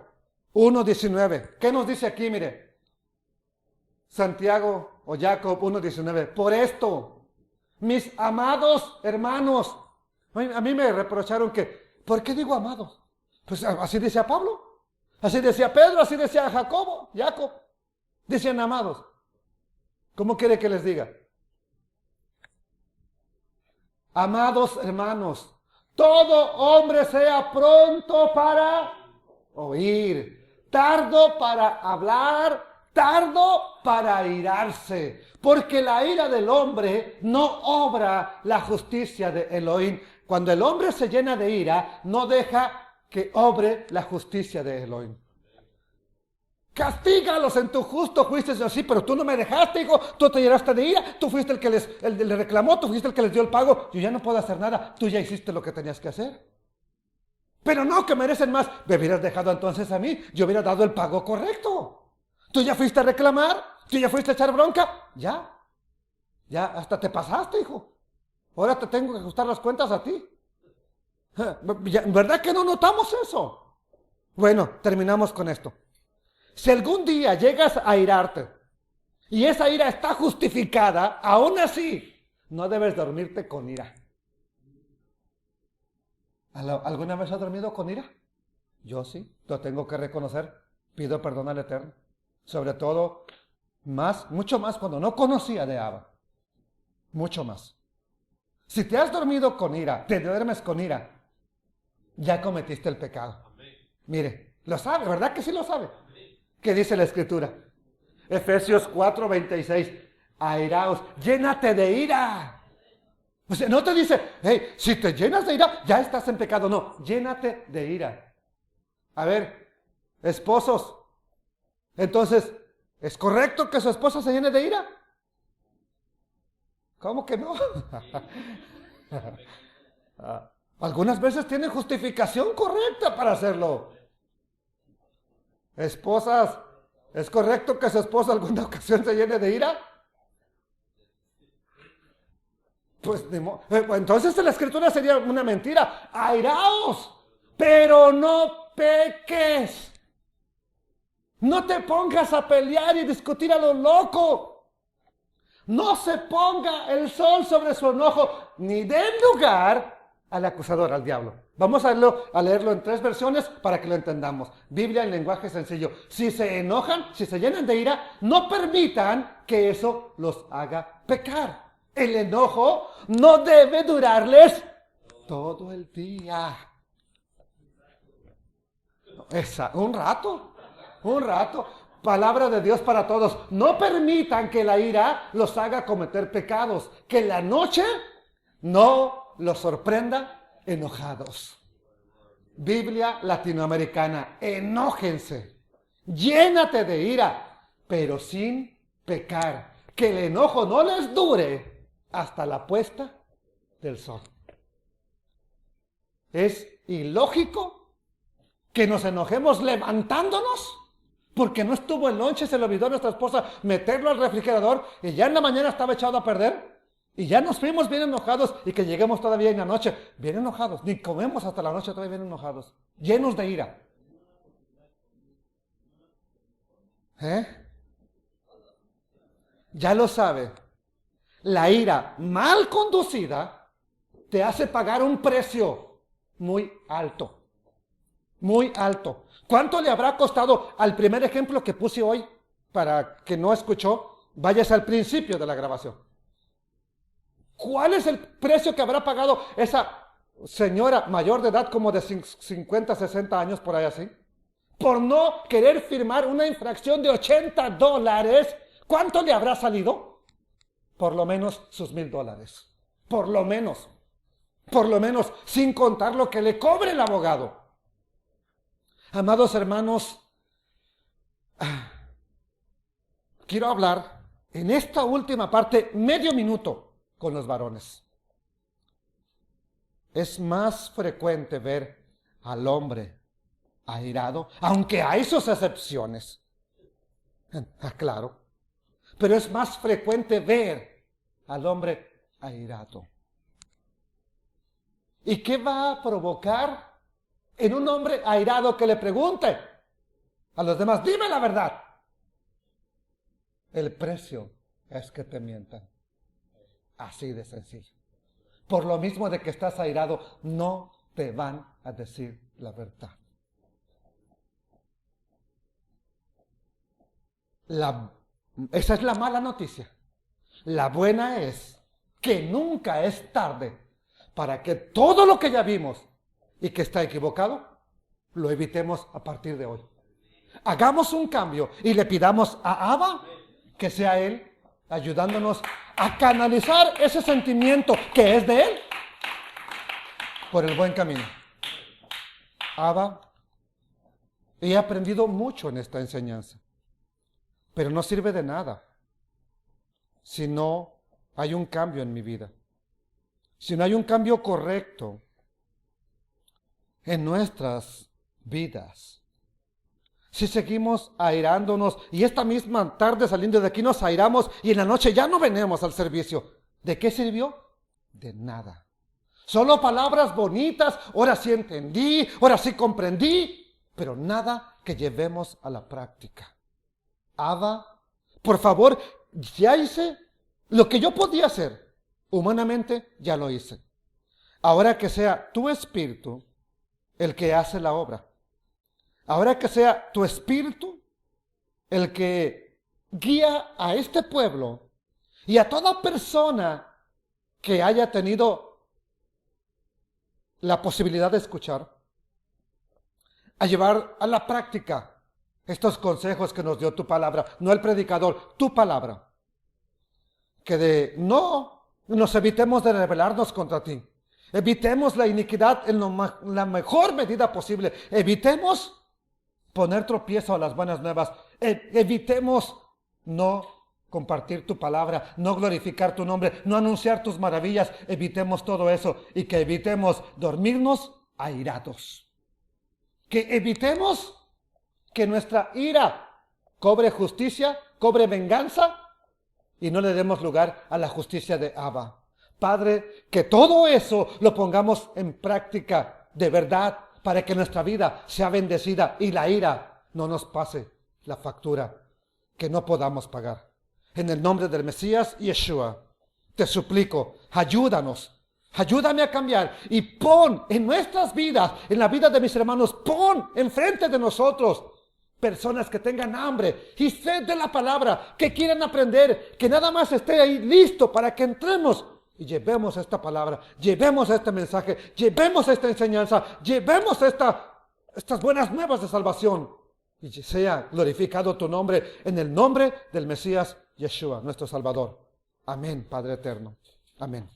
1:19. ¿Qué nos dice aquí? Mire, Santiago o Jacob 1:19. Por esto, mis amados hermanos, a mí me reprocharon que, ¿por qué digo amados? Pues así decía Pablo. Así decía Pedro, así decía Jacob. Decían amados. ¿Cómo quiere que les diga? Amados hermanos, todo hombre sea pronto para oír, tardo para hablar, tardo para airarse, porque la ira del hombre no obra la justicia de Elohim. Cuando el hombre se llena de ira, no deja que obre la justicia de Elohim. Castígalos en tu justo juicio. Sí, pero tú no me dejaste, hijo. Tú te llenaste de ira. Tú fuiste el que le reclamó. Tú fuiste el que les dio el pago. Yo ya no puedo hacer nada. Tú ya hiciste lo que tenías que hacer. Pero no, que merecen más. Me hubieras dejado entonces a mí. Yo hubiera dado el pago correcto. Tú ya fuiste a reclamar. Tú ya fuiste a echar bronca. Ya hasta te pasaste, hijo. Ahora te tengo que ajustar las cuentas a ti. ¿Verdad que no notamos eso? Bueno, terminamos con esto. Si algún día llegas a airarte y esa ira está justificada, aún así, no debes dormirte con ira. ¿Alguna vez has dormido con ira? Yo sí, lo tengo que reconocer. Pido perdón al Eterno. Sobre todo, mucho más cuando no conocía de Abba. Mucho más. Si te has dormido con ira, te duermes con ira, ya cometiste el pecado. Mire, lo sabe, ¿verdad que sí lo sabe? ¿Qué dice la Escritura? Efesios 4:26. Airaos, llénate de ira. O sea, no te dice, hey, si te llenas de ira, ya estás en pecado. No, llénate de ira. A ver, esposos, entonces, ¿es correcto que su esposa se llene de ira? ¿Cómo que no? Algunas veces tienen justificación correcta para hacerlo. Esposas, ¿es correcto que su esposa alguna ocasión se llene de ira? Pues entonces la Escritura sería una mentira. Airaos, pero no peques. No te pongas a pelear y discutir a lo loco. No se ponga el sol sobre su enojo, ni den lugar al acusador, al diablo. Vamos a leerlo en 3 versiones para que lo entendamos. Biblia en lenguaje sencillo. Si se enojan, si se llenan de ira, no permitan que eso los haga pecar. El enojo no debe durarles todo el día. Un rato. Palabra de Dios para todos. No permitan que la ira los haga cometer pecados. Que la noche no los sorprenda enojados. Biblia latinoamericana. Enójense. Llénate de ira, pero sin pecar. Que el enojo no les dure hasta la puesta del sol. Es ilógico que nos enojemos levantándonos porque no estuvo el lonche, se le olvidó a nuestra esposa meterlo al refrigerador y ya en la mañana estaba echado a perder y ya nos fuimos bien enojados y que lleguemos todavía en la noche bien enojados, ni comemos hasta la noche todavía bien enojados, llenos de ira. Ya lo sabe, la ira mal conducida te hace pagar un precio muy alto. Muy alto. ¿Cuánto le habrá costado al primer ejemplo que puse hoy? Para que no escuchó, vayas al principio de la grabación. ¿Cuál es el precio que habrá pagado esa señora mayor de edad, como de 50, 60 años, por ahí así? Por no querer firmar una infracción de $80. ¿Cuánto le habrá salido? Por lo menos sus $1,000. Por lo menos, sin contar lo que le cobre el abogado. Amados hermanos, quiero hablar en esta última parte, medio minuto, con los varones. Es más frecuente ver al hombre airado, aunque hay sus excepciones. Claro. Pero es más frecuente ver al hombre airado. ¿Y qué va a provocar en un hombre airado que le pregunte a los demás, dime la verdad? El precio es que te mientan. Así de sencillo. Por lo mismo de que estás airado, no te van a decir la verdad. Esa es la mala noticia. La buena es que nunca es tarde para que todo lo que ya vimos y que está equivocado, lo evitemos a partir de hoy. Hagamos un cambio y le pidamos a Abba que sea Él ayudándonos a canalizar ese sentimiento que es de Él por el buen camino. Abba, he aprendido mucho en esta enseñanza, pero no sirve de nada si no hay un cambio en mi vida, si no hay un cambio correcto en nuestras vidas. Si seguimos airándonos y esta misma tarde saliendo de aquí nos airamos y en la noche ya no venimos al servicio, ¿de qué sirvió? De nada. Solo palabras bonitas, ahora sí entendí, ahora sí comprendí, pero nada que llevemos a la práctica. Abba, por favor, ya hice lo que yo podía hacer. Humanamente ya lo hice. Ahora que sea tu espíritu el que hace la obra. Ahora que sea tu espíritu el que guía a este pueblo y a toda persona que haya tenido la posibilidad de escuchar, a llevar a la práctica estos consejos que nos dio tu palabra, no el predicador, tu palabra. Que no nos evitemos de rebelarnos contra ti. Evitemos la iniquidad en la mejor medida posible. Evitemos poner tropiezo a las buenas nuevas. Evitemos no compartir tu palabra, no glorificar tu nombre, no anunciar tus maravillas. Evitemos todo eso y que evitemos dormirnos airados. Que evitemos que nuestra ira cobre justicia, cobre venganza y no le demos lugar a la justicia de Abba. Padre, que todo eso lo pongamos en práctica de verdad para que nuestra vida sea bendecida y la ira no nos pase la factura que no podamos pagar. En el nombre del Mesías Yeshua, te suplico, ayúdanos Ayúdame a cambiar y pon en nuestras vidas, en la vida de mis hermanos, pon enfrente de nosotros personas que tengan hambre y sed de la palabra, que quieran aprender, que nada más esté ahí listo para que entremos y llevemos esta palabra, llevemos este mensaje, llevemos esta enseñanza, llevemos estas buenas nuevas de salvación. Y sea glorificado tu nombre en el nombre del Mesías Yeshua, nuestro Salvador. Amén, Padre eterno. Amén.